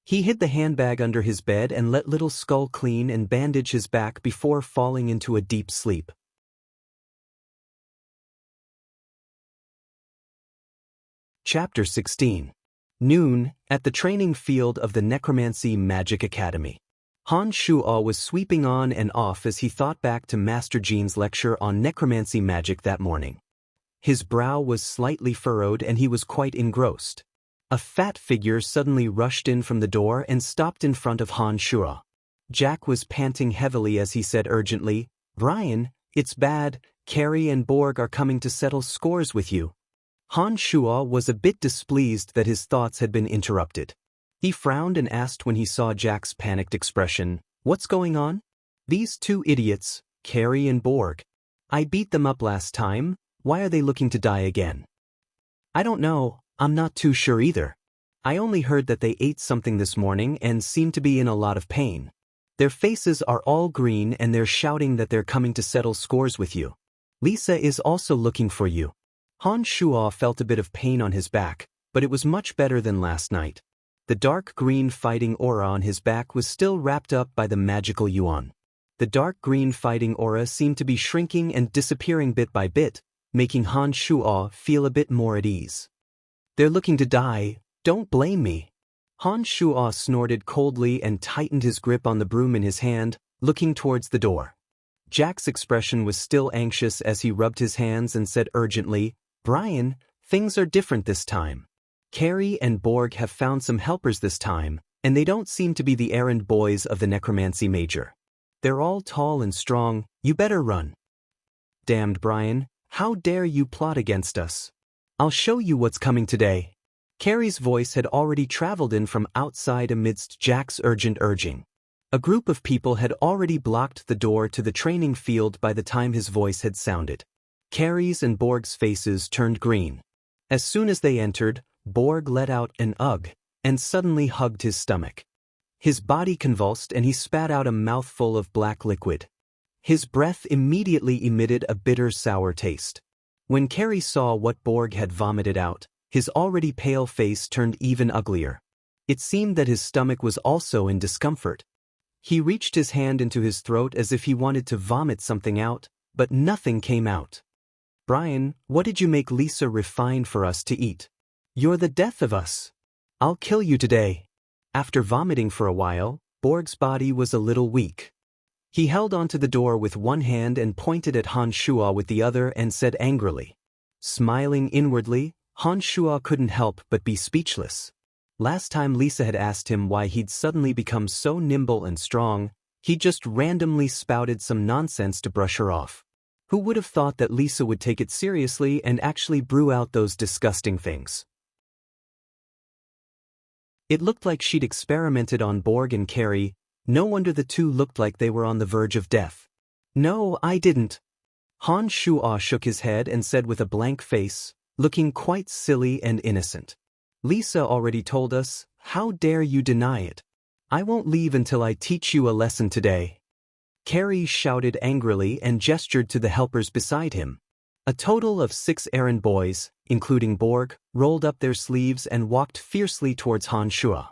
He hid the handbag under his bed and let Little Skull clean and bandage his back before falling into a deep sleep. Chapter 16. Noon, at the training field of the Necromancy Magic Academy. Han Shua was sweeping on and off as he thought back to Master Jean's lecture on necromancy magic that morning. His brow was slightly furrowed and he was quite engrossed. A fat figure suddenly rushed in from the door and stopped in front of Han Shua. Jack was panting heavily as he said urgently, "Brian, it's bad, Carrie and Borg are coming to settle scores with you." Han Shua was a bit displeased that his thoughts had been interrupted. He frowned and asked when he saw Jack's panicked expression, "What's going on?" "These 2 idiots, Carrie and Borg. I beat them up last time, why are they looking to die again?" "I don't know, I'm not too sure either. I only heard that they ate something this morning and seem to be in a lot of pain. Their faces are all green and they're shouting that they're coming to settle scores with you. Lisa is also looking for you." Han Shua felt a bit of pain on his back, but it was much better than last night. The dark green fighting aura on his back was still wrapped up by the magical yuan. The dark green fighting aura seemed to be shrinking and disappearing bit by bit, making Han Shua feel a bit more at ease. "They're looking to die, don't blame me." Han Shua snorted coldly and tightened his grip on the broom in his hand, looking towards the door. Jack's expression was still anxious as he rubbed his hands and said urgently, "Brian, things are different this time. Carrie and Borg have found some helpers this time, and they don't seem to be the errand boys of the necromancy major. They're all tall and strong, you better run." "Damned Brian, how dare you plot against us? I'll show you what's coming today." Carrie's voice had already traveled in from outside amidst Jack's urgent urging. A group of people had already blocked the door to the training field by the time his voice had sounded. Carrie's and Borg's faces turned green. As soon as they entered, Borg let out an ugh, and suddenly hugged his stomach. His body convulsed and he spat out a mouthful of black liquid. His breath immediately emitted a bitter sour taste. When Carrie saw what Borg had vomited out, his already pale face turned even uglier. It seemed that his stomach was also in discomfort, He reached his hand into his throat as if he wanted to vomit something out, but nothing came out. Brian, what did you make Lisa refine for us to eat? You're the death of us. I'll kill you today. After vomiting for a while, Borg's body was a little weak. He held onto the door with one hand and pointed at Han Shuo with the other and said angrily. Smiling inwardly, Han Shuo couldn't help but be speechless. Last time Lisa had asked him why he'd suddenly become so nimble and strong, he just randomly spouted some nonsense to brush her off. Who would have thought that Lisa would take it seriously and actually brew out those disgusting things? It looked like she'd experimented on Borg and Carrie. No wonder the two looked like they were on the verge of death. No, I didn't. Han Shuo shook his head and said with a blank face, looking quite silly and innocent. Lisa already told us, how dare you deny it? I won't leave until I teach you a lesson today. Carrie shouted angrily and gestured to the helpers beside him. A total of 6 errand boys, including Borg, rolled up their sleeves and walked fiercely towards Han Shuo.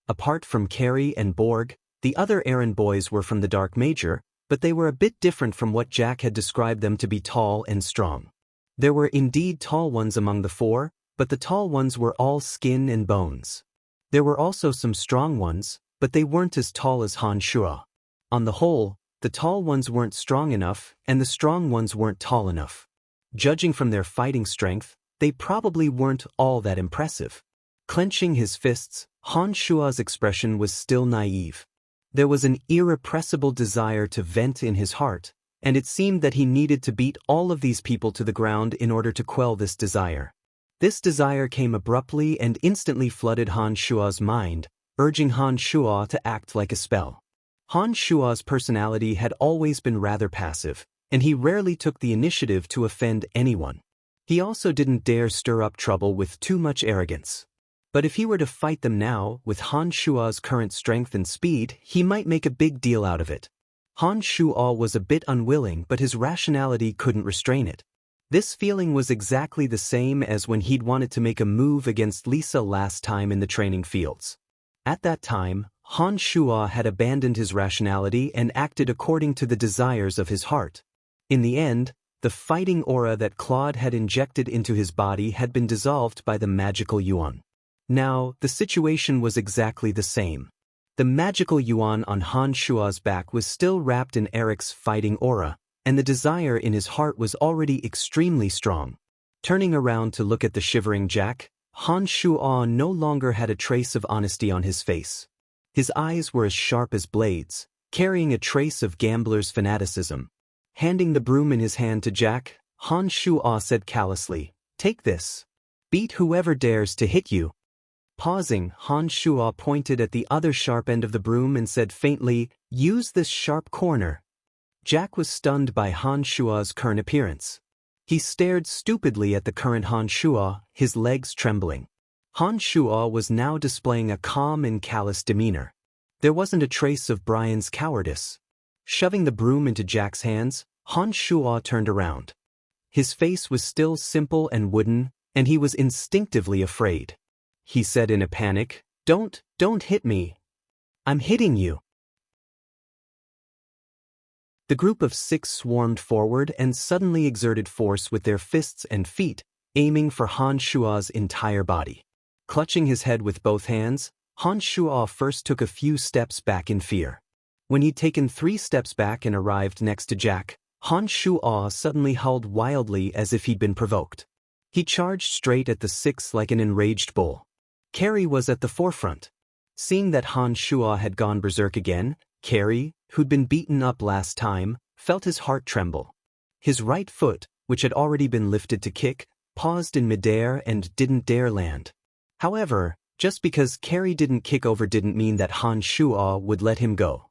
Apart from Carrie and Borg, the other errand boys were from the Dark Major, but they were a bit different from what Jack had described them to be tall and strong. There were indeed tall ones among the 4, but the tall ones were all skin and bones. There were also some strong ones, but they weren't as tall as Han Shuo. On the whole, the tall ones weren't strong enough, and the strong ones weren't tall enough. Judging from their fighting strength, they probably weren't all that impressive. Clenching his fists, Han Shuo's expression was still naive. There was an irrepressible desire to vent in his heart, and it seemed that he needed to beat all of these people to the ground in order to quell this desire. This desire came abruptly and instantly flooded Han Shuo's mind, urging Han Shuo to act like a spell. Han Shuo's personality had always been rather passive, and he rarely took the initiative to offend anyone. He also didn't dare stir up trouble with too much arrogance. But if he were to fight them now, with Han Shuo's current strength and speed, he might make a big deal out of it. Han Shuo was a bit unwilling, but his rationality couldn't restrain it. This feeling was exactly the same as when he'd wanted to make a move against Lisa last time in the training fields. At that time, Han Shuo had abandoned his rationality and acted according to the desires of his heart. In the end, the fighting aura that Claude had injected into his body had been dissolved by the magical yuan. Now, the situation was exactly the same. The magical yuan on Han Shuo's back was still wrapped in Eric's fighting aura, and the desire in his heart was already extremely strong. Turning around to look at the shivering Jack, Han Shuo no longer had a trace of honesty on his face. His eyes were as sharp as blades, carrying a trace of gambler's fanaticism. Handing the broom in his hand to Jack, Han Shuo said callously, "Take this. Beat whoever dares to hit you." Pausing, Han Shuo pointed at the other sharp end of the broom and said faintly, "Use this sharp corner." Jack was stunned by Han Shuo's current appearance. He stared stupidly at the current Han Shuo, his legs trembling. Han Shuo was now displaying a calm and callous demeanor. There wasn't a trace of Brian's cowardice. Shoving the broom into Jack's hands, Han Shuo turned around. His face was still simple and wooden, and he was instinctively afraid. He said in a panic, Don't hit me. I'm hitting you." The group of 6 swarmed forward and suddenly exerted force with their fists and feet, aiming for Han Shuo's entire body. Clutching his head with both hands, Han Shuo first took a few steps back in fear. When he'd taken 3 steps back and arrived next to Jack, Han Shuo suddenly howled wildly as if he'd been provoked. He charged straight at the 6 like an enraged bull. Carrie was at the forefront. Seeing that Han Shuo had gone berserk again, Carrie, who'd been beaten up last time, felt his heart tremble. His right foot, which had already been lifted to kick, paused in midair and didn't dare land. However, just because Carrie didn't kick over didn't mean that Han Shuo would let him go.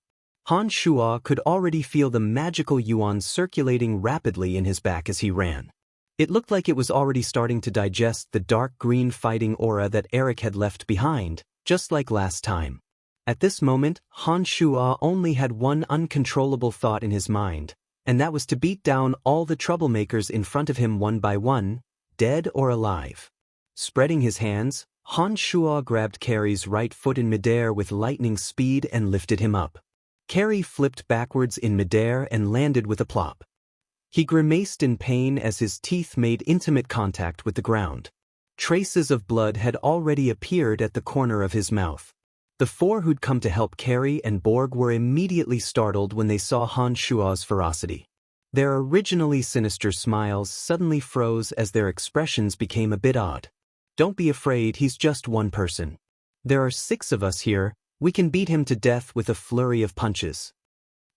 Han Shuo could already feel the magical yuan circulating rapidly in his back as he ran. It looked like it was already starting to digest the dark green fighting aura that Eric had left behind, just like last time. At this moment, Han Shuo only had one uncontrollable thought in his mind, and that was to beat down all the troublemakers in front of him one by one, dead or alive. Spreading his hands, Han Shuo grabbed Carrie's right foot in midair with lightning speed and lifted him up. Carrie flipped backwards in midair and landed with a plop. He grimaced in pain as his teeth made intimate contact with the ground. Traces of blood had already appeared at the corner of his mouth. The four who'd come to help Carrie and Borg were immediately startled when they saw Han Shua's ferocity. Their originally sinister smiles suddenly froze as their expressions became a bit odd. "Don't be afraid, he's just one person. There are 6 of us here, we can beat him to death with a flurry of punches."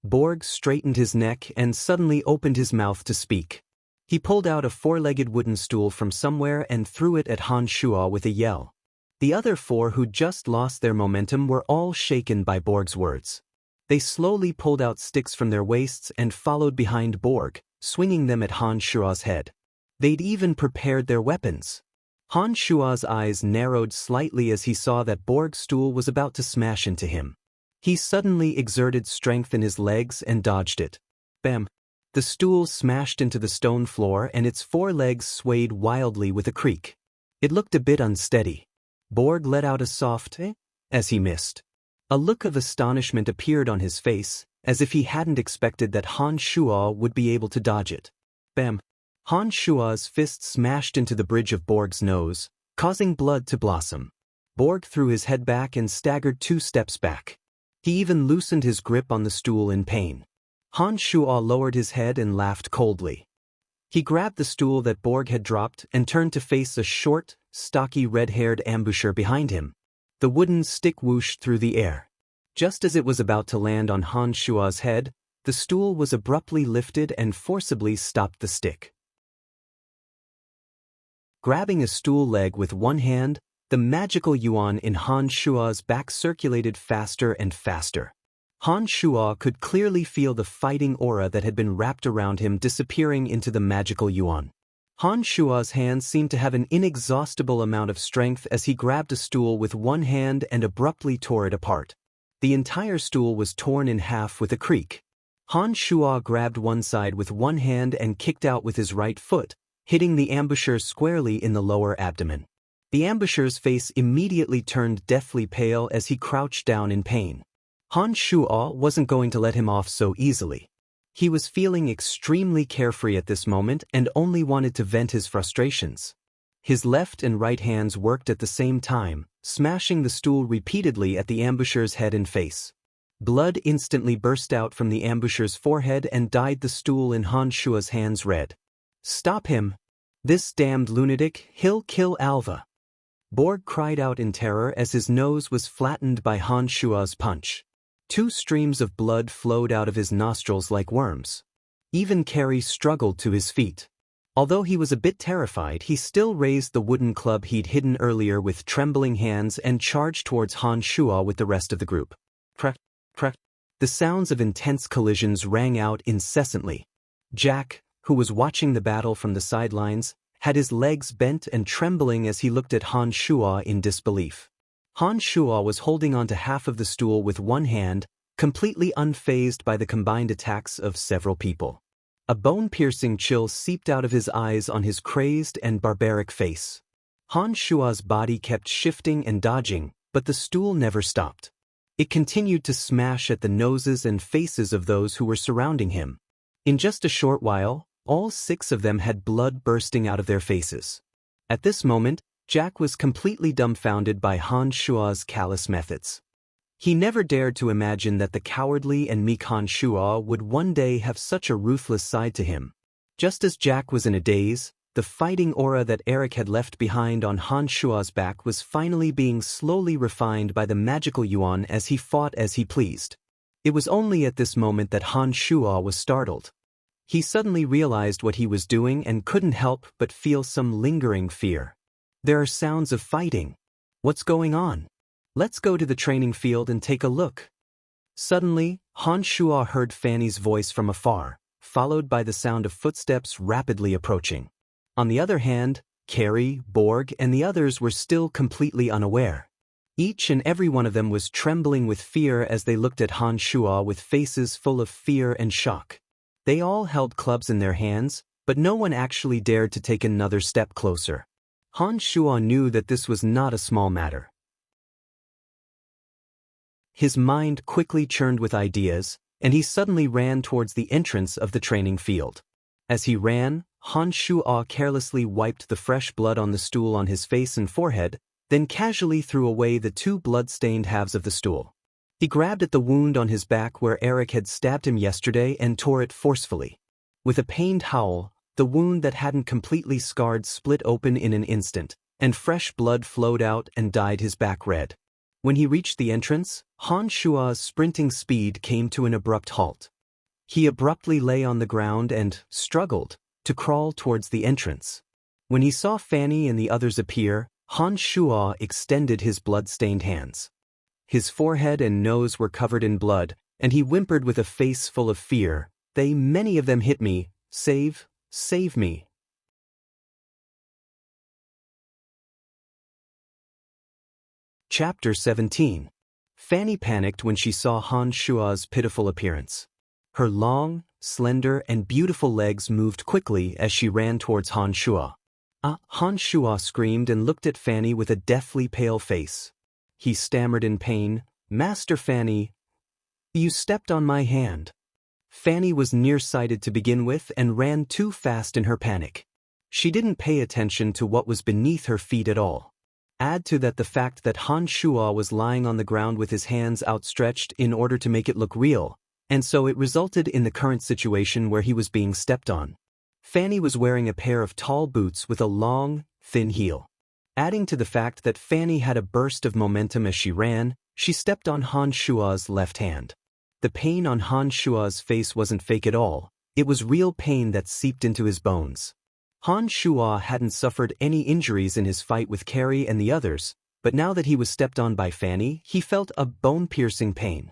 Borg straightened his neck and suddenly opened his mouth to speak. He pulled out a 4-legged wooden stool from somewhere and threw it at Han Shua with a yell. The other 4 who'd just lost their momentum were all shaken by Borg's words. They slowly pulled out sticks from their waists and followed behind Borg, swinging them at Han Shua's head. They'd even prepared their weapons. Han Shua's eyes narrowed slightly as he saw that Borg's stool was about to smash into him. He suddenly exerted strength in his legs and dodged it. Bam! The stool smashed into the stone floor and its 4 legs swayed wildly with a creak. It looked a bit unsteady. Borg let out a soft "eh" as he missed. A look of astonishment appeared on his face, as if he hadn't expected that Han Shua would be able to dodge it. Bam! Han Shua's fist smashed into the bridge of Borg's nose, causing blood to blossom. Borg threw his head back and staggered 2 steps back. He even loosened his grip on the stool in pain. Han Shua lowered his head and laughed coldly. He grabbed the stool that Borg had dropped and turned to face a short, stocky red-haired ambusher behind him. The wooden stick whooshed through the air. Just as it was about to land on Han Shua's head, the stool was abruptly lifted and forcibly stopped the stick. Grabbing a stool leg with one hand, the magical yuan in Han Shua's back circulated faster and faster. Han Shua could clearly feel the fighting aura that had been wrapped around him disappearing into the magical yuan. Han Shua's hands seemed to have an inexhaustible amount of strength as he grabbed a stool with one hand and abruptly tore it apart. The entire stool was torn in half with a creak. Han Shua grabbed one side with one hand and kicked out with his right foot, hitting the ambusher squarely in the lower abdomen. The ambusher's face immediately turned deathly pale as he crouched down in pain. Han Shua wasn't going to let him off so easily. He was feeling extremely carefree at this moment and only wanted to vent his frustrations. His left and right hands worked at the same time, smashing the stool repeatedly at the ambusher's head and face. Blood instantly burst out from the ambusher's forehead and dyed the stool in Han Shua's hands red. "Stop him! This damned lunatic, he'll kill Alva!" Borg cried out in terror as his nose was flattened by Han Shua's punch. 2 streams of blood flowed out of his nostrils like worms. Even Carrie struggled to his feet. Although he was a bit terrified, he still raised the wooden club he'd hidden earlier with trembling hands and charged towards Han Shua with the rest of the group. Crack, crack. The sounds of intense collisions rang out incessantly. Jack, who was watching the battle from the sidelines, had his legs bent and trembling as he looked at Han Shua in disbelief. Han Shua was holding onto half of the stool with one hand, completely unfazed by the combined attacks of several people. A bone-piercing chill seeped out of his eyes on his crazed and barbaric face. Han Shua's body kept shifting and dodging, but the stool never stopped. It continued to smash at the noses and faces of those who were surrounding him. In just a short while, all 6 of them had blood bursting out of their faces. At this moment, Jack was completely dumbfounded by Han Shua's callous methods. He never dared to imagine that the cowardly and meek Han Shua would one day have such a ruthless side to him. Just as Jack was in a daze, the fighting aura that Eric had left behind on Han Shua's back was finally being slowly refined by the magical yuan as he fought as he pleased. It was only at this moment that Han Shua was startled. He suddenly realized what he was doing and couldn't help but feel some lingering fear. There are sounds of fighting. What's going on? Let's go to the training field and take a look. Suddenly, Han Shua heard Fanny's voice from afar, followed by the sound of footsteps rapidly approaching. On the other hand, Carrie, Borg, and the others were still completely unaware. Each and every one of them was trembling with fear as they looked at Han Shua with faces full of fear and shock. They all held clubs in their hands, but no one actually dared to take another step closer. Han Shua knew that this was not a small matter. His mind quickly churned with ideas, and he suddenly ran towards the entrance of the training field. As he ran, Han Shuo carelessly wiped the fresh blood on the stool on his face and forehead, then casually threw away the 2 blood-stained halves of the stool. He grabbed at the wound on his back where Eric had stabbed him yesterday and tore it forcefully. With a pained howl, the wound that hadn't completely scarred split open in an instant, and fresh blood flowed out and dyed his back red. When he reached the entrance, Han Shuo's sprinting speed came to an abrupt halt. He abruptly lay on the ground and struggled to crawl towards the entrance. When he saw Fanny and the others appear, Han Shuo extended his blood-stained hands. His forehead and nose were covered in blood, and he whimpered with a face full of fear, Many of them hit me. Save me. Chapter 17. Fanny panicked when she saw Han Shuo's pitiful appearance. Her long, slender, and beautiful legs moved quickly as she ran towards Han Shuo. Han Shuo screamed and looked at Fanny with a deathly pale face. He stammered in pain, Master Fanny, you stepped on my hand. Fanny was nearsighted to begin with and ran too fast in her panic. She didn't pay attention to what was beneath her feet at all. Add to that the fact that Han Shuo was lying on the ground with his hands outstretched in order to make it look real, and so it resulted in the current situation where he was being stepped on. Fanny was wearing a pair of tall boots with a long, thin heel. Adding to the fact that Fanny had a burst of momentum as she ran, she stepped on Han Shuo's left hand. The pain on Han Shuo's face wasn't fake at all, it was real pain that seeped into his bones. Han Shuo hadn't suffered any injuries in his fight with Carrie and the others, but now that he was stepped on by Fanny, he felt a bone-piercing pain.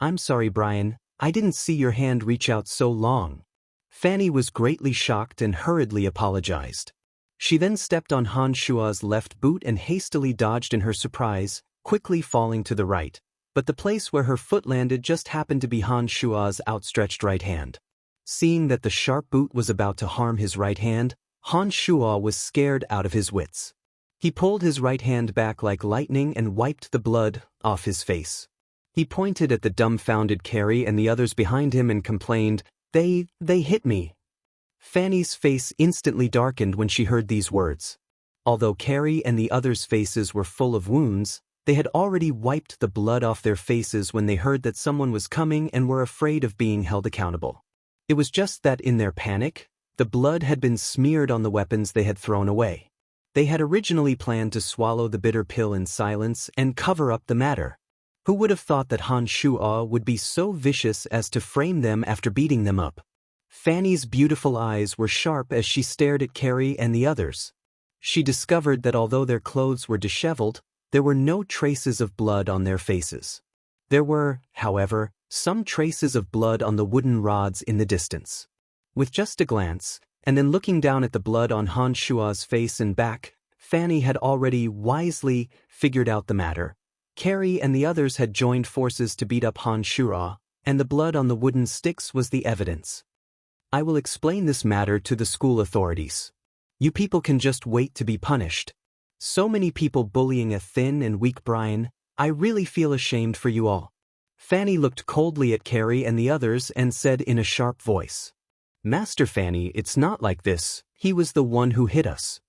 I'm sorry, Brian, I didn't see your hand reach out so long. Fanny was greatly shocked and hurriedly apologized. She then stepped on Han Shuo's left boot and hastily dodged in her surprise, quickly falling to the right. But the place where her foot landed just happened to be Han Shuo's outstretched right hand. Seeing that the sharp boot was about to harm his right hand, Han Shuo was scared out of his wits. He pulled his right hand back like lightning and wiped the blood off his face. He pointed at the dumbfounded Carrie and the others behind him and complained, They hit me. Fanny's face instantly darkened when she heard these words. Although Carrie and the others' faces were full of wounds, they had already wiped the blood off their faces when they heard that someone was coming and were afraid of being held accountable. It was just that in their panic, the blood had been smeared on the weapons they had thrown away. They had originally planned to swallow the bitter pill in silence and cover up the matter. Who would have thought that Han Shuo would be so vicious as to frame them after beating them up? Fanny's beautiful eyes were sharp as she stared at Carrie and the others. She discovered that although their clothes were disheveled, there were no traces of blood on their faces. There were, however, some traces of blood on the wooden rods in the distance. With just a glance, and then looking down at the blood on Han Shuo's face and back, Fanny had already wisely figured out the matter. Carrie and the others had joined forces to beat up Han Shuo, and the blood on the wooden sticks was the evidence. I will explain this matter to the school authorities. You people can just wait to be punished. So many people bullying a thin and weak Brian, I really feel ashamed for you all. Fanny looked coldly at Carrie and the others and said in a sharp voice, Master Fanny, it's not like this, he was the one who hit us.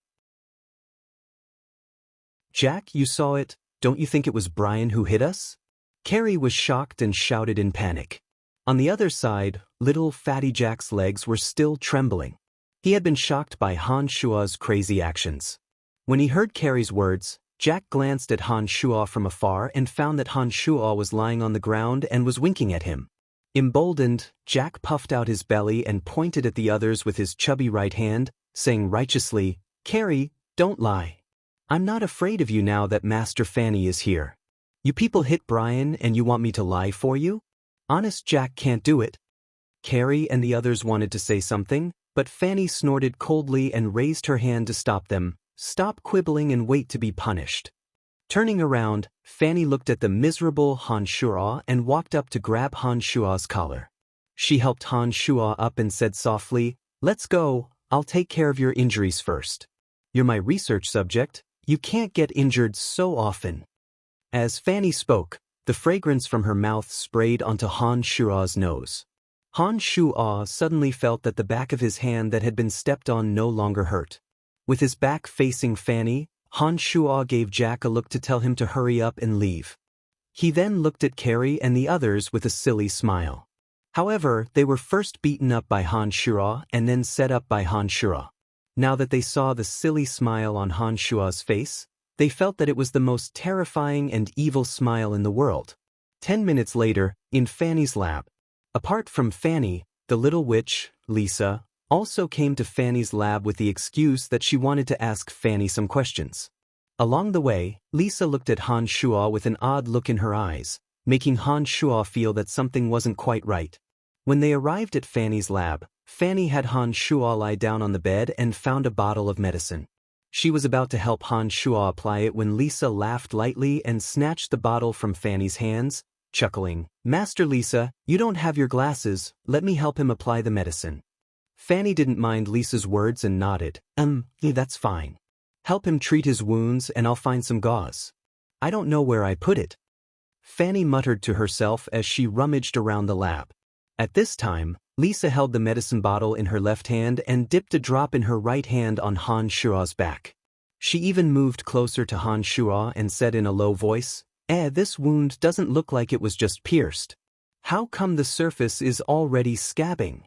Jack, you saw it, don't you think it was Brian who hit us? Carrie was shocked and shouted in panic. On the other side, little fatty Jack's legs were still trembling. He had been shocked by Han Shuo's crazy actions. When he heard Carrie's words, Jack glanced at Han Shuo from afar and found that Han Shuo was lying on the ground and was winking at him. Emboldened, Jack puffed out his belly and pointed at the others with his chubby right hand, saying righteously, Carrie, don't lie. I'm not afraid of you now that Master Fanny is here. You people hit Brian and you want me to lie for you? Honest Jack can't do it. Carrie and the others wanted to say something, but Fanny snorted coldly and raised her hand to stop them. Stop quibbling and wait to be punished. Turning around, Fanny looked at the miserable Han Shuo and walked up to grab Han Shuo's collar. She helped Han Shuo up and said softly, Let's go, I'll take care of your injuries first. You're my research subject, you can't get injured so often. As Fanny spoke, The fragrance from her mouth sprayed onto Han Shua's nose. Han Shua suddenly felt that the back of his hand that had been stepped on no longer hurt. With his back facing Fanny, Han Shua gave Jack a look to tell him to hurry up and leave. He then looked at Carrie and the others with a silly smile. However, they were first beaten up by Han Shua and then set up by Han Shua. Now that they saw the silly smile on Han Shua's face, they felt that it was the most terrifying and evil smile in the world. 10 minutes later, in Fanny's lab. Apart from Fanny, the little witch, Lisa, also came to Fanny's lab with the excuse that she wanted to ask Fanny some questions. Along the way, Lisa looked at Han Shua with an odd look in her eyes, making Han Shua feel that something wasn't quite right. When they arrived at Fanny's lab, Fanny had Han Shua lie down on the bed and found a bottle of medicine. She was about to help Han Shua apply it when Lisa laughed lightly and snatched the bottle from Fanny's hands, chuckling, "Master Lisa, you don't have your glasses, let me help him apply the medicine." Fanny didn't mind Lisa's words and nodded, Yeah, that's fine. Help him treat his wounds and I'll find some gauze. I don't know where I put it." Fanny muttered to herself as she rummaged around the lab. At this time, Lisa held the medicine bottle in her left hand and dipped a drop in her right hand on Han Shua's back. She even moved closer to Han Shua and said in a low voice, This wound doesn't look like it was just pierced. How come the surface is already scabbing?"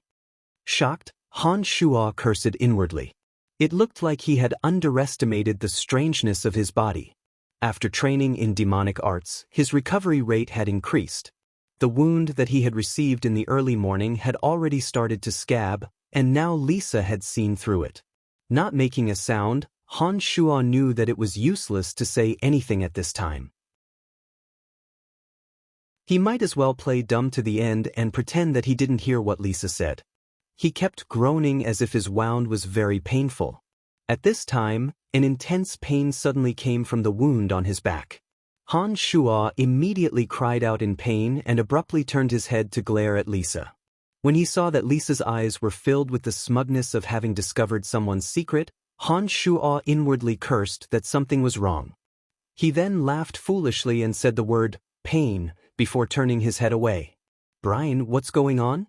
Shocked, Han Shua cursed inwardly. It looked like he had underestimated the strangeness of his body. After training in demonic arts, his recovery rate had increased. The wound that he had received in the early morning had already started to scab, and now Lisa had seen through it. Not making a sound, Han Shua knew that it was useless to say anything at this time. He might as well play dumb to the end and pretend that he didn't hear what Lisa said. He kept groaning as if his wound was very painful. At this time, an intense pain suddenly came from the wound on his back. Han Shua immediately cried out in pain and abruptly turned his head to glare at Lisa. When he saw that Lisa's eyes were filled with the smugness of having discovered someone's secret, Han Shua inwardly cursed that something was wrong. He then laughed foolishly and said the word, "pain," before turning his head away. "Brian, what's going on?"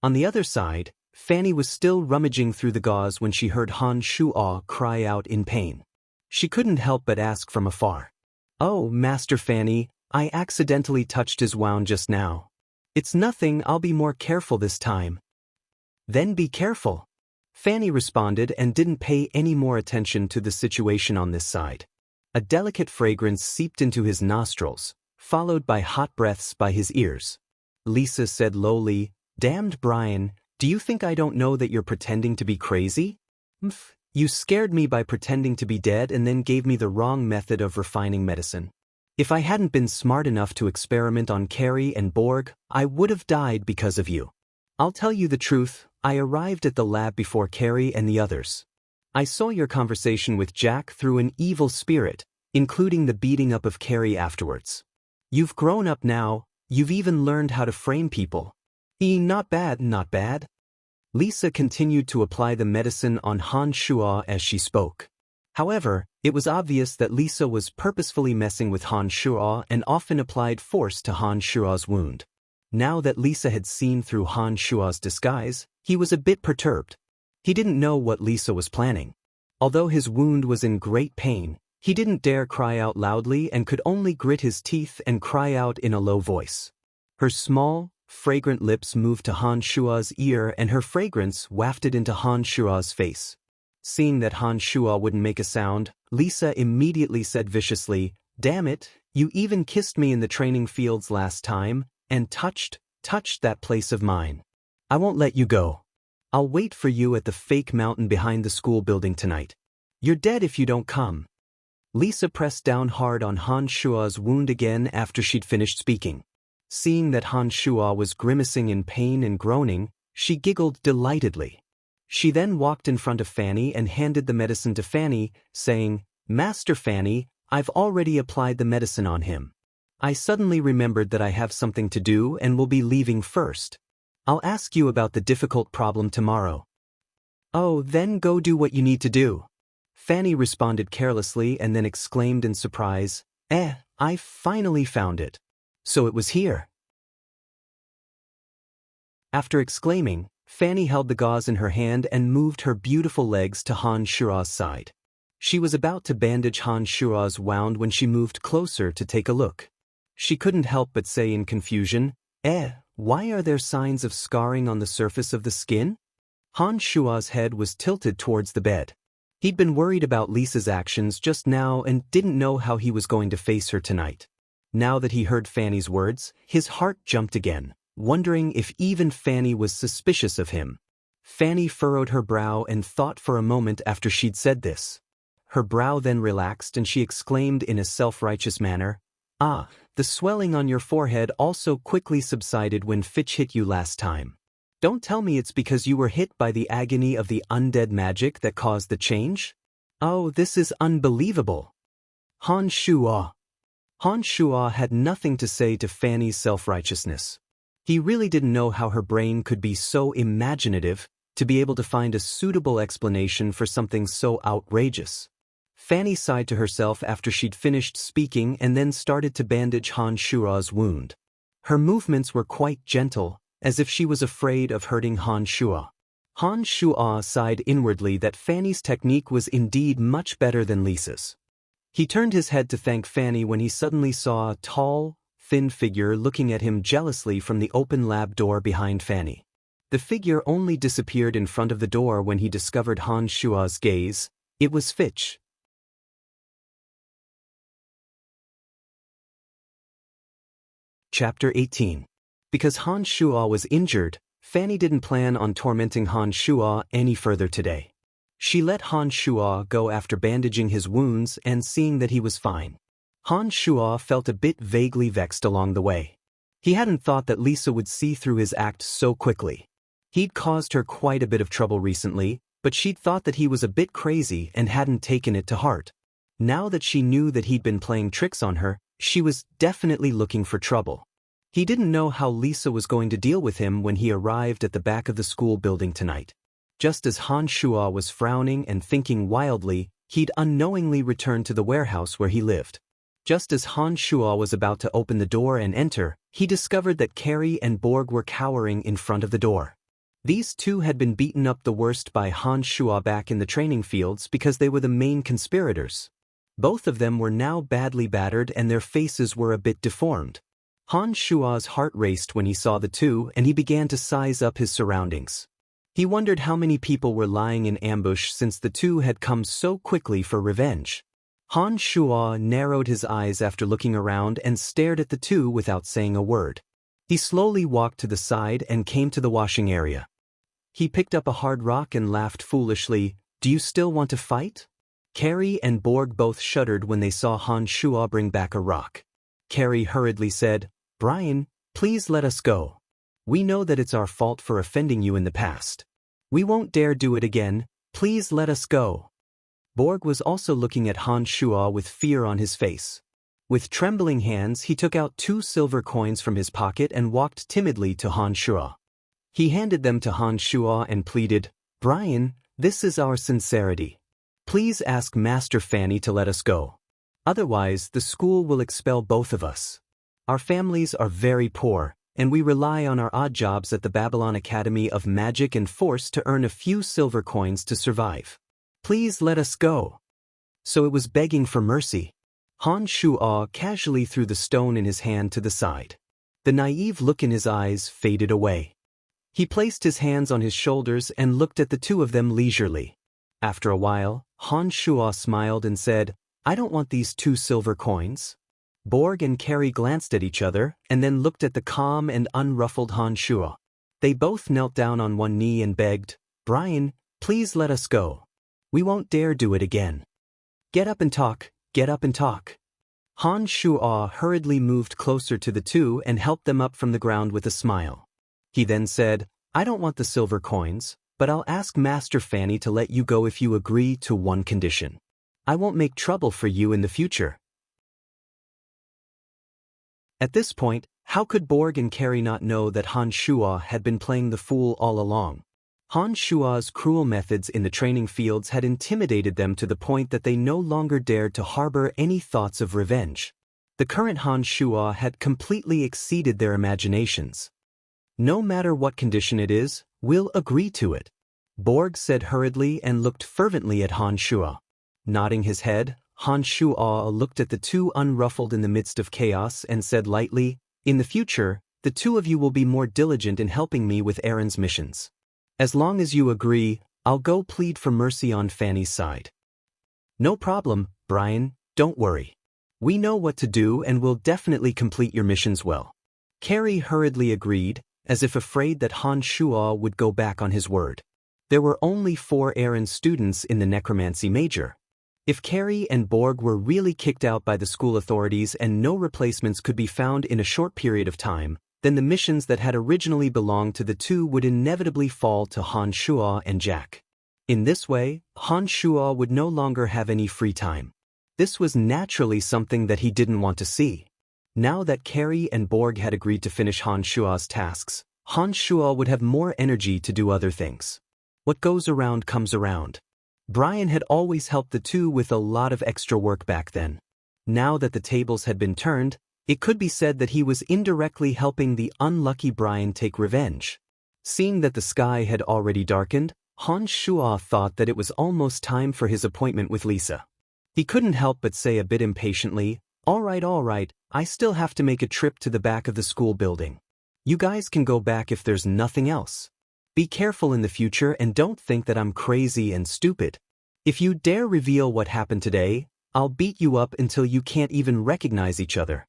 On the other side, Fanny was still rummaging through the gauze when she heard Han Shua cry out in pain. She couldn't help but ask from afar, "Oh, Master Fanny, I accidentally touched his wound just now. It's nothing, I'll be more careful this time." "Then be careful," Fanny responded and didn't pay any more attention to the situation on this side. A delicate fragrance seeped into his nostrils, followed by hot breaths by his ears. Lisa said lowly, "Damned Brian, do you think I don't know that you're pretending to be crazy? You scared me by pretending to be dead and then gave me the wrong method of refining medicine. If I hadn't been smart enough to experiment on Carrie and Borg, I would have died because of you. I'll tell you the truth, I arrived at the lab before Carrie and the others. I saw your conversation with Jack through an evil spirit, including the beating up of Carrie afterwards. You've grown up now, you've even learned how to frame people. Not bad, not bad." Lisa continued to apply the medicine on Han Shua as she spoke. However, it was obvious that Lisa was purposefully messing with Han Shua and often applied force to Han Shua's wound. Now that Lisa had seen through Han Shua's disguise, he was a bit perturbed. He didn't know what Lisa was planning. Although his wound was in great pain, he didn't dare cry out loudly and could only grit his teeth and cry out in a low voice. Her small, fragrant lips moved to Han Shua's ear and her fragrance wafted into Han Shua's face. Seeing that Han Shua wouldn't make a sound, Lisa immediately said viciously, "Damn it, you even kissed me in the training fields last time, and touched that place of mine. I won't let you go. I'll wait for you at the fake mountain behind the school building tonight. You're dead if you don't come." Lisa pressed down hard on Han Shua's wound again after she'd finished speaking. Seeing that Han Shua was grimacing in pain and groaning, she giggled delightedly. She then walked in front of Fanny and handed the medicine to Fanny, saying, "Master Fanny, I've already applied the medicine on him. I suddenly remembered that I have something to do and will be leaving first. I'll ask you about the difficult problem tomorrow." "Oh, then go do what you need to do." Fanny responded carelessly and then exclaimed in surprise, I finally found it." So it was here. After exclaiming, Fanny held the gauze in her hand and moved her beautiful legs to Han Shua's side. She was about to bandage Han Shua's wound when she moved closer to take a look. She couldn't help but say in confusion, why are there signs of scarring on the surface of the skin? Han Shua's head was tilted towards the bed. He'd been worried about Lisa's actions just now and didn't know how he was going to face her tonight. Now that he heard Fanny's words, his heart jumped again, wondering if even Fanny was suspicious of him. Fanny furrowed her brow and thought for a moment after she'd said this. Her brow then relaxed and she exclaimed in a self-righteous manner, the swelling on your forehead also quickly subsided when Fitch hit you last time. Don't tell me it's because you were hit by the agony of the undead magic that caused the change? Oh, this is unbelievable. Han Shua had nothing to say to Fanny's self-righteousness. He really didn't know how her brain could be so imaginative to be able to find a suitable explanation for something so outrageous. Fanny sighed to herself after she'd finished speaking and then started to bandage Han Shua's wound. Her movements were quite gentle, as if she was afraid of hurting Han Shua. Han Shua sighed inwardly that Fanny's technique was indeed much better than Lisa's. He turned his head to thank Fanny when he suddenly saw a tall, thin figure looking at him jealously from the open lab door behind Fanny. The figure only disappeared in front of the door when he discovered Han Shua's gaze. It was Fitch. Chapter 18. Because Han Shua was injured, Fanny didn't plan on tormenting Han Shua any further today. She let Han Shua go after bandaging his wounds and seeing that he was fine. Han Shua felt a bit vaguely vexed along the way. He hadn't thought that Lisa would see through his act so quickly. He'd caused her quite a bit of trouble recently, but she'd thought that he was a bit crazy and hadn't taken it to heart. Now that she knew that he'd been playing tricks on her, she was definitely looking for trouble. He didn't know how Lisa was going to deal with him when he arrived at the back of the school building tonight. Just as Han Shua was frowning and thinking wildly, he'd unknowingly returned to the warehouse where he lived. Just as Han Shua was about to open the door and enter, he discovered that Carrie and Borg were cowering in front of the door. These two had been beaten up the worst by Han Shua back in the training fields because they were the main conspirators. Both of them were now badly battered and their faces were a bit deformed. Han Shua's heart raced when he saw the two and he began to size up his surroundings. He wondered how many people were lying in ambush since the two had come so quickly for revenge. Han Shua narrowed his eyes after looking around and stared at the two without saying a word. He slowly walked to the side and came to the washing area. He picked up a hard rock and laughed foolishly. Do you still want to fight? Carrie and Borg both shuddered when they saw Han Shua bring back a rock. Carrie hurriedly said, Brian, please let us go. We know that it's our fault for offending you in the past. We won't dare do it again. Please let us go. Borg was also looking at Han Shua with fear on his face. With trembling hands, he took out 2 silver coins from his pocket and walked timidly to Han Shua. He handed them to Han Shua and pleaded, Brian, this is our sincerity. Please ask Master Fanny to let us go. Otherwise, the school will expel both of us. Our families are very poor, and we rely on our odd jobs at the Babylon Academy of Magic and Force to earn a few silver coins to survive. Please let us go. So it was begging for mercy. Han Shua casually threw the stone in his hand to the side. The naive look in his eyes faded away. He placed his hands on his shoulders and looked at the two of them leisurely. After a while, Han Shua smiled and said, I don't want these 2 silver coins. Borg and Carrie glanced at each other and then looked at the calm and unruffled Han Shua. They both knelt down on one knee and begged, Brian, please let us go. We won't dare do it again. Get up and talk, get up and talk. Han Shua hurriedly moved closer to the two and helped them up from the ground with a smile. He then said, I don't want the silver coins, but I'll ask Master Fanny to let you go if you agree to one condition. I won't make trouble for you in the future. At this point, how could Borg and Carrie not know that Han Shua had been playing the fool all along? Han Shua's cruel methods in the training fields had intimidated them to the point that they no longer dared to harbor any thoughts of revenge. The current Han Shuo had completely exceeded their imaginations. No matter what condition it is, we'll agree to it, Borg said hurriedly and looked fervently at Han Shuo. Nodding his head, Han Shuo looked at the two unruffled in the midst of chaos and said lightly, "In the future, the two of you will be more diligent in helping me with Aaron's missions. As long as you agree, I'll go plead for mercy on Fanny's side." "No problem, Brian, don't worry. We know what to do and will definitely complete your missions well." Carrie hurriedly agreed, as if afraid that Han Shuo would go back on his word. There were only 4 Aaron students in the necromancy major. If Carrie and Borg were really kicked out by the school authorities and no replacements could be found in a short period of time, then the missions that had originally belonged to the two would inevitably fall to Han Shuo and Jack. In this way, Han Shuo would no longer have any free time. This was naturally something that he didn't want to see. Now that Carrie and Borg had agreed to finish Han Shuo's tasks, Han Shuo would have more energy to do other things. What goes around comes around. Brian had always helped the two with a lot of extra work back then. Now that the tables had been turned, it could be said that he was indirectly helping the unlucky Brian take revenge. Seeing that the sky had already darkened, Han Shuo thought that it was almost time for his appointment with Lisa. He couldn't help but say a bit impatiently, all right, I still have to make a trip to the back of the school building. You guys can go back if there's nothing else. Be careful in the future and don't think that I'm crazy and stupid. If you dare reveal what happened today, I'll beat you up until you can't even recognize each other."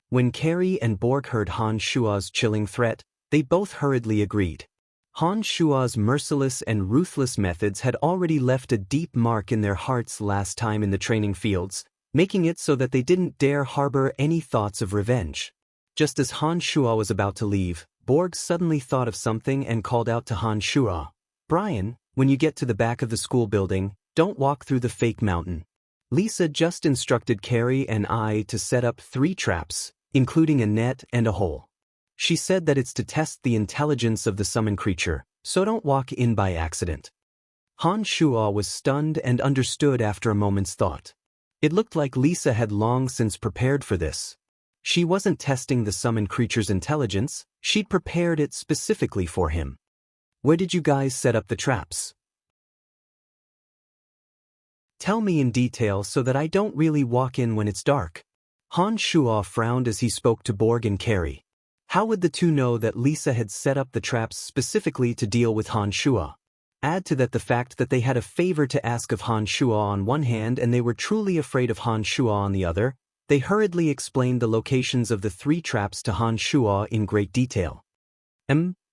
When Carrie and Borg heard Han Shuo's chilling threat, they both hurriedly agreed. Han Shuo's merciless and ruthless methods had already left a deep mark in their hearts last time in the training fields, making it so that they didn't dare harbor any thoughts of revenge. Just as Han Shuo was about to leave, Borg suddenly thought of something and called out to Han Shuo, "Brian, when you get to the back of the school building, don't walk through the fake mountain. Lisa just instructed Carrie and I to set up 3 traps, including a net and a hole. She said that it's to test the intelligence of the summoned creature, so don't walk in by accident." Han Shuo was stunned and understood after a moment's thought. It looked like Lisa had long since prepared for this. She wasn't testing the summoned creature's intelligence, she'd prepared it specifically for him. "Where did you guys set up the traps? Tell me in detail so that I don't really walk in when it's dark." Han Shuo frowned as he spoke to Borg and Carrie. How would the two know that Lisa had set up the traps specifically to deal with Han Shuo? Add to that the fact that they had a favor to ask of Han Shuo on one hand and they were truly afraid of Han Shuo on the other. They hurriedly explained the locations of the 3 traps to Han Shuo in great detail.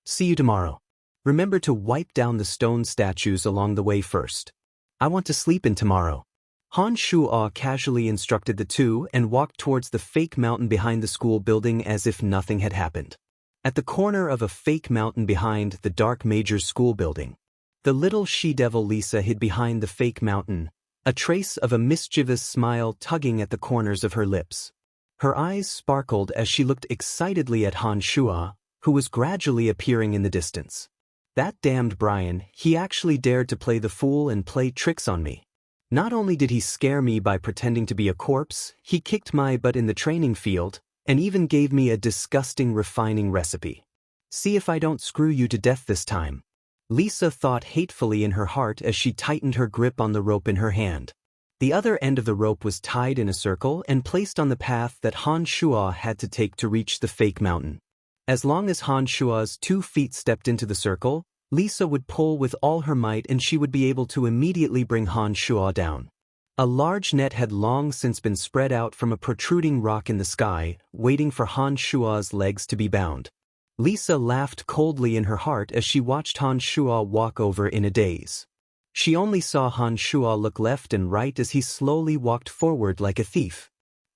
See you tomorrow. Remember to wipe down the stone statues along the way first. I want to sleep in tomorrow." Han Shuo casually instructed the two and walked towards the fake mountain behind the school building as if nothing had happened. At the corner of a fake mountain behind the dark major's school building, the little she-devil Lisa hid behind the fake mountain, a trace of a mischievous smile tugging at the corners of her lips. Her eyes sparkled as she looked excitedly at Han Shuo, who was gradually appearing in the distance. "That damned Brian, he actually dared to play the fool and play tricks on me. Not only did he scare me by pretending to be a corpse, he kicked my butt in the training field, and even gave me a disgusting refining recipe. See if I don't screw you to death this time." Lisa thought hatefully in her heart as she tightened her grip on the rope in her hand. The other end of the rope was tied in a circle and placed on the path that Han Shuo had to take to reach the fake mountain. As long as Han Shuo's 2 feet stepped into the circle, Lisa would pull with all her might and she would be able to immediately bring Han Shuo down. A large net had long since been spread out from a protruding rock in the sky, waiting for Han Shuo's legs to be bound. Lisa laughed coldly in her heart as she watched Han Shuo walk over in a daze. She only saw Han Shuo look left and right as he slowly walked forward like a thief.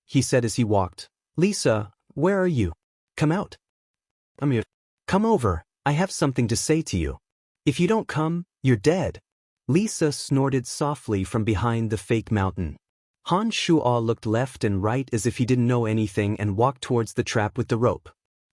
He said as he walked, "Lisa, where are you? Come out. I'm here. Come over, I have something to say to you. If you don't come, you're dead." Lisa snorted softly from behind the fake mountain. Han Shuo looked left and right as if he didn't know anything and walked towards the trap with the rope.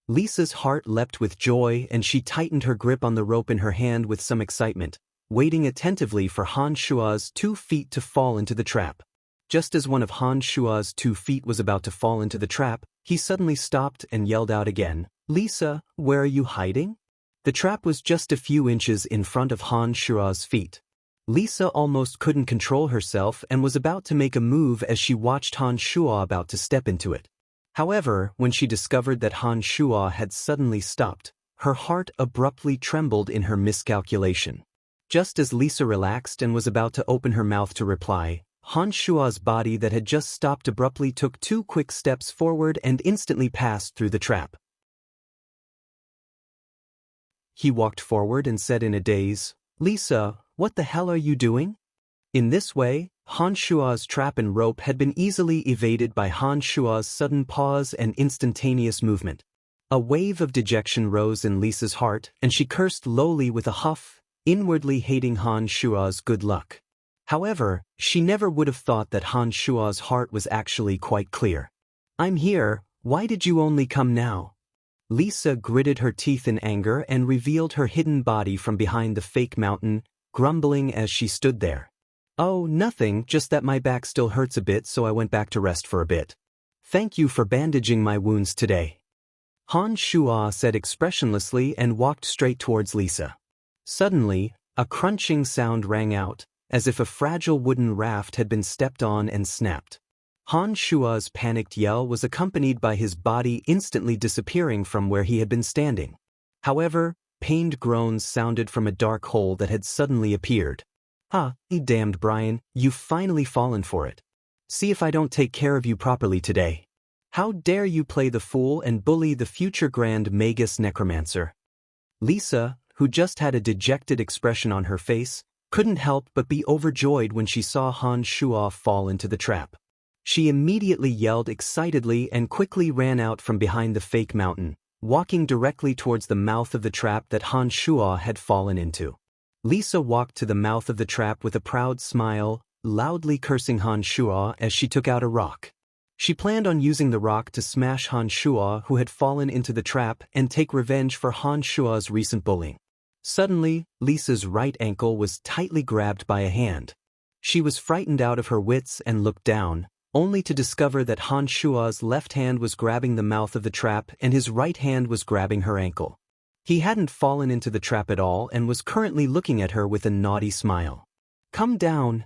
Lisa's heart leapt with joy and she tightened her grip on the rope in her hand with some excitement, waiting attentively for Han Shuo's 2 feet to fall into the trap. Just as one of Han Shua's 2 feet was about to fall into the trap, he suddenly stopped and yelled out again, "Lisa, where are you hiding?" The trap was just a few inches in front of Han Shua's feet. Lisa almost couldn't control herself and was about to make a move as she watched Han Shua about to step into it. However, when she discovered that Han Shua had suddenly stopped, her heart abruptly trembled in her miscalculation. Just as Lisa relaxed and was about to open her mouth to reply, Han Shua's body that had just stopped abruptly took 2 quick steps forward and instantly passed through the trap. He walked forward and said in a daze, "Lisa, what the hell are you doing?" In this way, Han Shua's trap and rope had been easily evaded by Han Shua's sudden pause and instantaneous movement. A wave of dejection rose in Lisa's heart, and she cursed lowly with a huff, inwardly hating Han Shua's good luck. However, she never would have thought that Han Shua's heart was actually quite clear. "I'm here, why did you only come now?" Lisa gritted her teeth in anger and revealed her hidden body from behind the fake mountain, grumbling as she stood there. "Oh, nothing, just that my back still hurts a bit, so I went back to rest for a bit. Thank you for bandaging my wounds today," Han Shua said expressionlessly and walked straight towards Lisa. Suddenly, a crunching sound rang out, as if a fragile wooden raft had been stepped on and snapped. Han Shua's panicked yell was accompanied by his body instantly disappearing from where he had been standing. However, pained groans sounded from a dark hole that had suddenly appeared. "Ah, damned Brian, you've finally fallen for it. See if I don't take care of you properly today. How dare you play the fool and bully the future Grand Magus Necromancer?" Lisa, who just had a dejected expression on her face, couldn't help but be overjoyed when she saw Han Shua fall into the trap. She immediately yelled excitedly and quickly ran out from behind the fake mountain, walking directly towards the mouth of the trap that Han Shua had fallen into. Lisa walked to the mouth of the trap with a proud smile, loudly cursing Han Shua as she took out a rock. She planned on using the rock to smash Han Shua, who had fallen into the trap, and take revenge for Han Shua's recent bullying. Suddenly, Lisa's right ankle was tightly grabbed by a hand. She was frightened out of her wits and looked down, only to discover that Han Shua's left hand was grabbing the mouth of the trap and his right hand was grabbing her ankle. He hadn't fallen into the trap at all and was currently looking at her with a naughty smile. "Come down."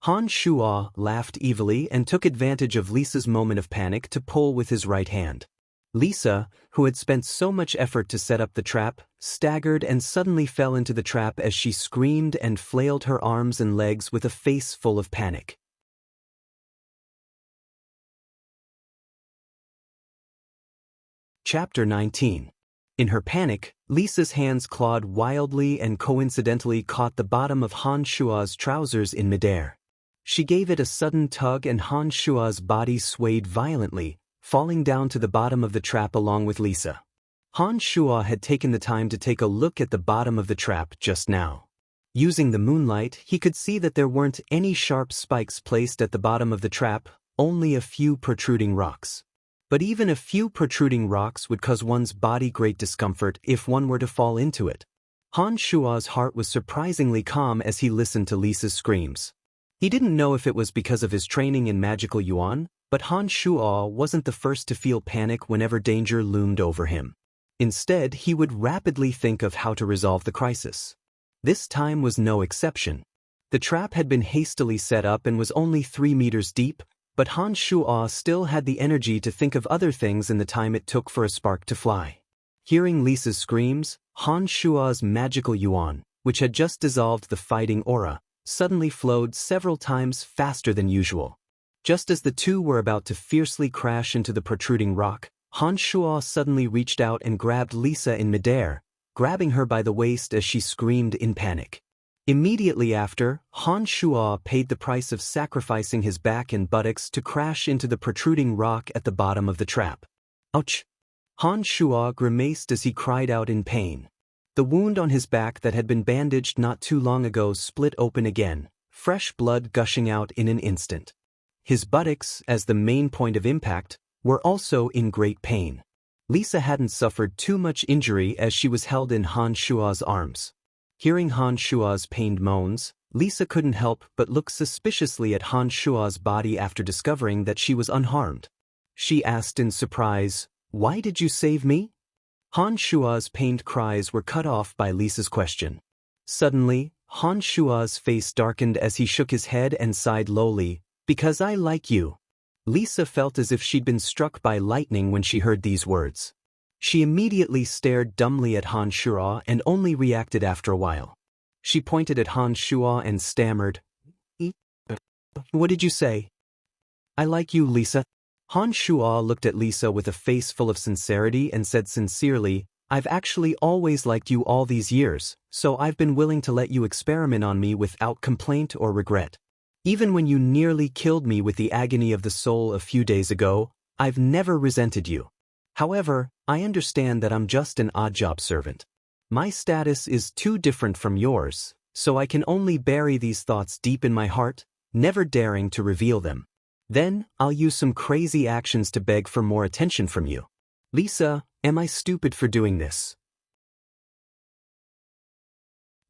Han Shua laughed evilly and took advantage of Lisa's moment of panic to pull with his right hand. Lisa, who had spent so much effort to set up the trap, staggered and suddenly fell into the trap as she screamed and flailed her arms and legs with a face full of panic. Chapter 19. In her panic, Lisa's hands clawed wildly and coincidentally caught the bottom of Han Shua's trousers in midair. She gave it a sudden tug and Han Shua's body swayed violently, falling down to the bottom of the trap along with Lisa. Han Shua had taken the time to take a look at the bottom of the trap just now. Using the moonlight, he could see that there weren't any sharp spikes placed at the bottom of the trap, only a few protruding rocks. But even a few protruding rocks would cause one's body great discomfort if one were to fall into it. Han Shua's heart was surprisingly calm as he listened to Lisa's screams. He didn't know if it was because of his training in magical yuan, but Han Shua wasn't the first to feel panic whenever danger loomed over him. Instead, he would rapidly think of how to resolve the crisis. This time was no exception. The trap had been hastily set up and was only 3 meters deep, but Han Shua still had the energy to think of other things in the time it took for a spark to fly. Hearing Lisa's screams, Han Shua's magical yuan, which had just dissolved the fighting aura, suddenly flowed several times faster than usual. Just as the two were about to fiercely crash into the protruding rock, Han Shua suddenly reached out and grabbed Lisa in midair, grabbing her by the waist as she screamed in panic. Immediately after, Han Shua paid the price of sacrificing his back and buttocks to crash into the protruding rock at the bottom of the trap. Ouch! Han Shua grimaced as he cried out in pain. The wound on his back that had been bandaged not too long ago split open again, fresh blood gushing out in an instant. His buttocks, as the main point of impact, were also in great pain. Lisa hadn't suffered too much injury as she was held in Han Shua's arms. Hearing Han Shua's pained moans, Lisa couldn't help but look suspiciously at Han Shua's body after discovering that she was unharmed. She asked in surprise, "Why did you save me?" Han Shua's pained cries were cut off by Lisa's question. Suddenly, Han Shua's face darkened as he shook his head and sighed lowly, "Because I like you." Lisa felt as if she'd been struck by lightning when she heard these words. She immediately stared dumbly at Han Shua and only reacted after a while. She pointed at Han Shua and stammered, "What did you say?" "I like you, Lisa." Han Shua looked at Lisa with a face full of sincerity and said sincerely, "I've actually always liked you all these years, so I've been willing to let you experiment on me without complaint or regret. Even when you nearly killed me with the agony of the soul a few days ago, I've never resented you. However, I understand that I'm just an odd-job servant. My status is too different from yours, so I can only bury these thoughts deep in my heart, never daring to reveal them. Then, I'll use some crazy actions to beg for more attention from you. Lisa, am I stupid for doing this?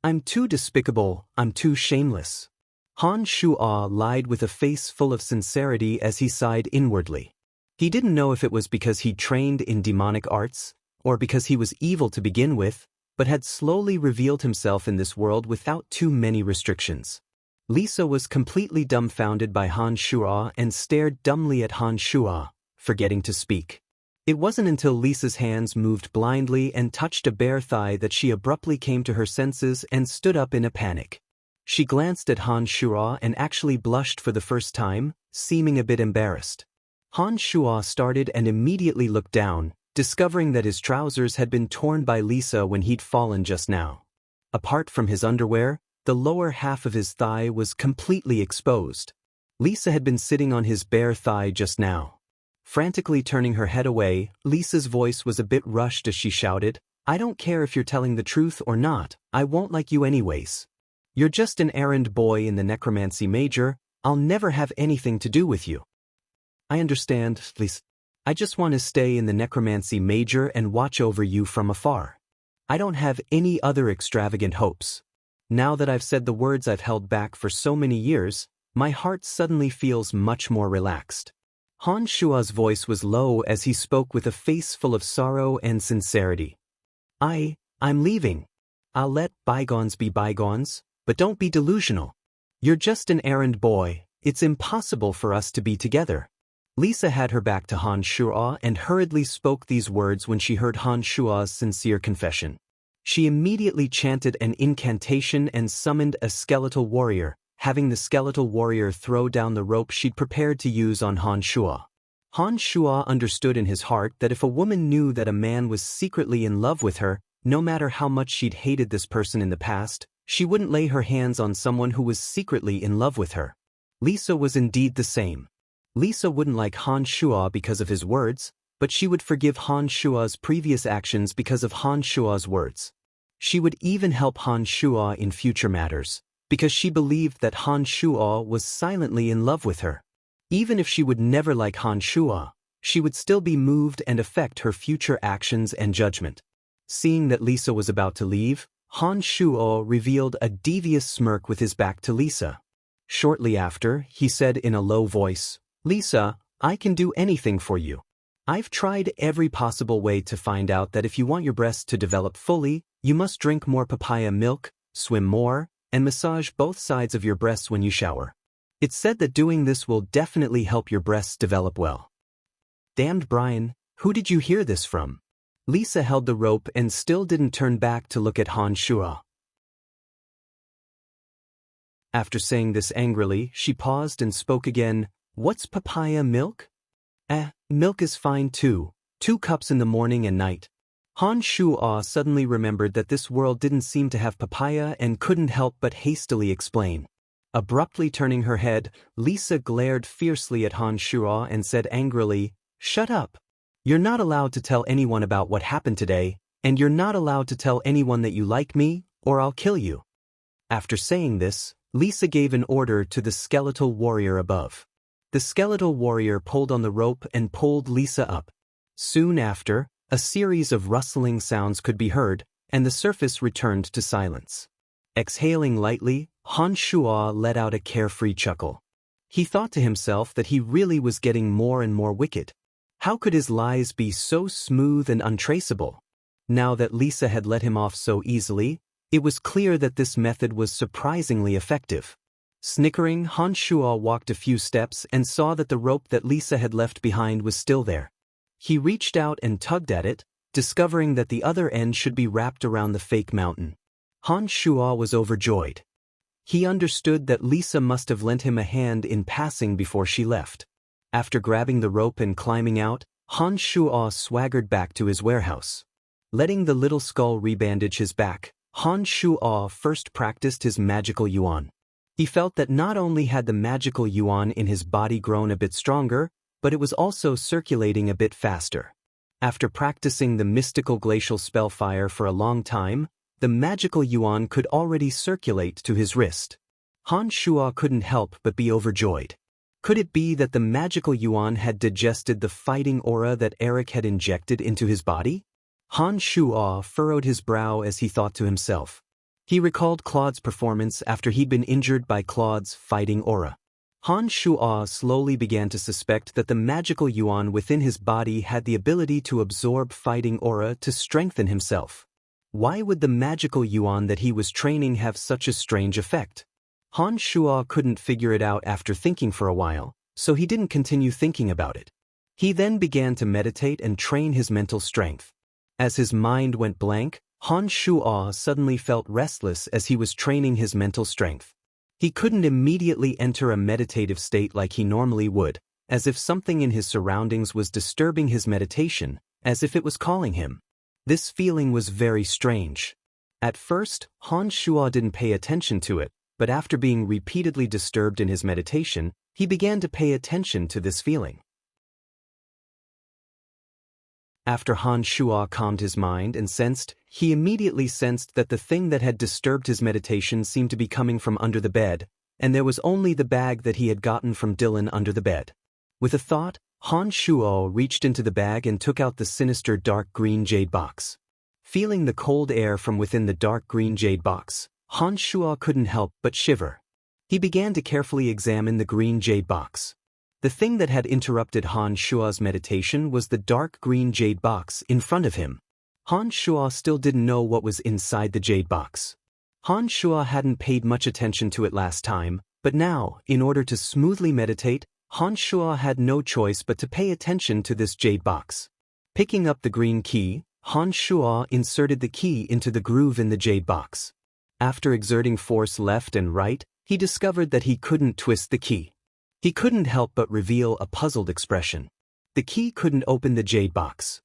I'm too despicable, I'm too shameless." Han Shua lied with a face full of sincerity as he sighed inwardly. He didn't know if it was because he'd trained in demonic arts, or because he was evil to begin with, but had slowly revealed himself in this world without too many restrictions. Lisa was completely dumbfounded by Han Shua and stared dumbly at Han Shua, forgetting to speak. It wasn't until Lisa's hands moved blindly and touched a bare thigh that she abruptly came to her senses and stood up in a panic. She glanced at Han Shua and actually blushed for the first time, seeming a bit embarrassed. Han Shua started and immediately looked down, discovering that his trousers had been torn by Lisa when he'd fallen just now. Apart from his underwear, the lower half of his thigh was completely exposed. Lisa had been sitting on his bare thigh just now. Frantically turning her head away, Lisa's voice was a bit rushed as she shouted, "I don't care if you're telling the truth or not, I won't like you anyways. You're just an errand boy in the necromancy major, I'll never have anything to do with you." "I understand, Lisa. I just want to stay in the necromancy major and watch over you from afar. I don't have any other extravagant hopes. Now that I've said the words I've held back for so many years, my heart suddenly feels much more relaxed." Han Shua's voice was low as he spoke with a face full of sorrow and sincerity. I'm leaving. I'll let bygones be bygones, but don't be delusional. You're just an errand boy, it's impossible for us to be together." Lisa had her back to Han Shua and hurriedly spoke these words when she heard Han Shua's sincere confession. She immediately chanted an incantation and summoned a skeletal warrior, having the skeletal warrior throw down the rope she'd prepared to use on Han Shua. Han Shua understood in his heart that if a woman knew that a man was secretly in love with her, no matter how much she'd hated this person in the past, she wouldn't lay her hands on someone who was secretly in love with her. Lisa was indeed the same. Lisa wouldn't like Han Shua because of his words, but she would forgive Han Shua's previous actions because of Han Shua's words. She would even help Han Shua in future matters, because she believed that Han Shua was silently in love with her. Even if she would never like Han Shua, she would still be moved and affect her future actions and judgment. Seeing that Lisa was about to leave, Han Shua revealed a devious smirk with his back to Lisa. Shortly after, he said in a low voice, "Lisa, I can do anything for you. I've tried every possible way to find out that if you want your breasts to develop fully, you must drink more papaya milk, swim more, and massage both sides of your breasts when you shower. It's said that doing this will definitely help your breasts develop well." "Damned Brian, who did you hear this from?" Lisa held the rope and still didn't turn back to look at Han Shua. After saying this angrily, she paused and spoke again, "What's papaya milk?" Milk is fine too. 2 cups in the morning and night." Han Shua suddenly remembered that this world didn't seem to have papaya and couldn't help but hastily explain. Abruptly turning her head, Lisa glared fiercely at Han Shua and said angrily, "Shut up. You're not allowed to tell anyone about what happened today, and you're not allowed to tell anyone that you like me, or I'll kill you." After saying this, Lisa gave an order to the skeletal warrior above. The skeletal warrior pulled on the rope and pulled Lisa up. Soon after, a series of rustling sounds could be heard, and the surface returned to silence. Exhaling lightly, Han Shuo let out a carefree chuckle. He thought to himself that he really was getting more and more wicked. How could his lies be so smooth and untraceable? Now that Lisa had let him off so easily, it was clear that this method was surprisingly effective. Snickering, Han Shuo walked a few steps and saw that the rope that Lisa had left behind was still there. He reached out and tugged at it, discovering that the other end should be wrapped around the fake mountain. Han Shuo was overjoyed. He understood that Lisa must have lent him a hand in passing before she left. After grabbing the rope and climbing out, Han Shuo swaggered back to his warehouse. Letting the little skull rebandage his back, Han Shuo first practiced his magical yuan. He felt that not only had the magical yuan in his body grown a bit stronger, but it was also circulating a bit faster. After practicing the mystical glacial spellfire for a long time, the magical yuan could already circulate to his wrist. Han Shuo couldn't help but be overjoyed. Could it be that the magical yuan had digested the fighting aura that Eric had injected into his body? Han Shuo furrowed his brow as he thought to himself. He recalled Claude's performance after he'd been injured by Claude's fighting aura. Han Shuo slowly began to suspect that the magical yuan within his body had the ability to absorb fighting aura to strengthen himself. Why would the magical yuan that he was training have such a strange effect? Han Shuo couldn't figure it out after thinking for a while, so he didn't continue thinking about it. He then began to meditate and train his mental strength. As his mind went blank, Han Shuo suddenly felt restless as he was training his mental strength. He couldn't immediately enter a meditative state like he normally would, as if something in his surroundings was disturbing his meditation, as if it was calling him. This feeling was very strange. At first, Han Shuo didn't pay attention to it, but after being repeatedly disturbed in his meditation, he began to pay attention to this feeling. After Han Shuo calmed his mind and he immediately sensed that the thing that had disturbed his meditation seemed to be coming from under the bed, and there was only the bag that he had gotten from Dylan under the bed. With a thought, Han Shuo reached into the bag and took out the sinister dark green jade box. Feeling the cold air from within the dark green jade box, Han Shuo couldn't help but shiver. He began to carefully examine the green jade box. The thing that had interrupted Han Shuo's meditation was the dark green jade box in front of him. Han Shuo still didn't know what was inside the jade box. Han Shuo hadn't paid much attention to it last time, but now, in order to smoothly meditate, Han Shuo had no choice but to pay attention to this jade box. Picking up the green key, Han Shuo inserted the key into the groove in the jade box. After exerting force left and right, he discovered that he couldn't twist the key. He couldn't help but reveal a puzzled expression. The key couldn't open the jade box.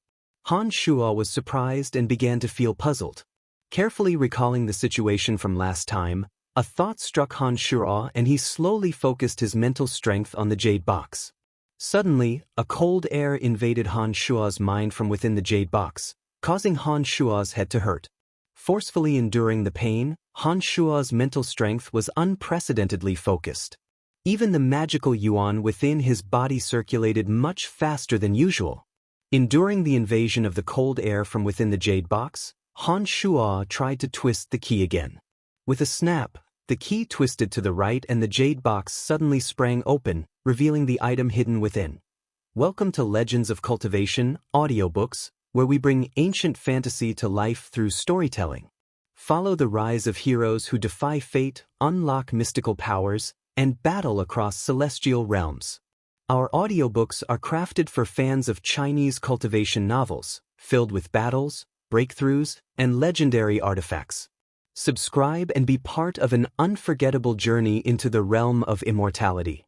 Han Shuo was surprised and began to feel puzzled. Carefully recalling the situation from last time, a thought struck Han Shuo and he slowly focused his mental strength on the jade box. Suddenly, a cold air invaded Han Shuo's mind from within the jade box, causing Han Shuo's head to hurt. Forcefully enduring the pain, Han Shuo's mental strength was unprecedentedly focused. Even the magical yuan within his body circulated much faster than usual. Enduring the invasion of the cold air from within the jade box, Han Shuo tried to twist the key again. With a snap, the key twisted to the right and the jade box suddenly sprang open, revealing the item hidden within. Welcome to Legends of Cultivation, audiobooks, where we bring ancient fantasy to life through storytelling. Follow the rise of heroes who defy fate, unlock mystical powers, and battle across celestial realms. Our audiobooks are crafted for fans of Chinese cultivation novels, filled with battles, breakthroughs, and legendary artifacts. Subscribe and be part of an unforgettable journey into the realm of immortality.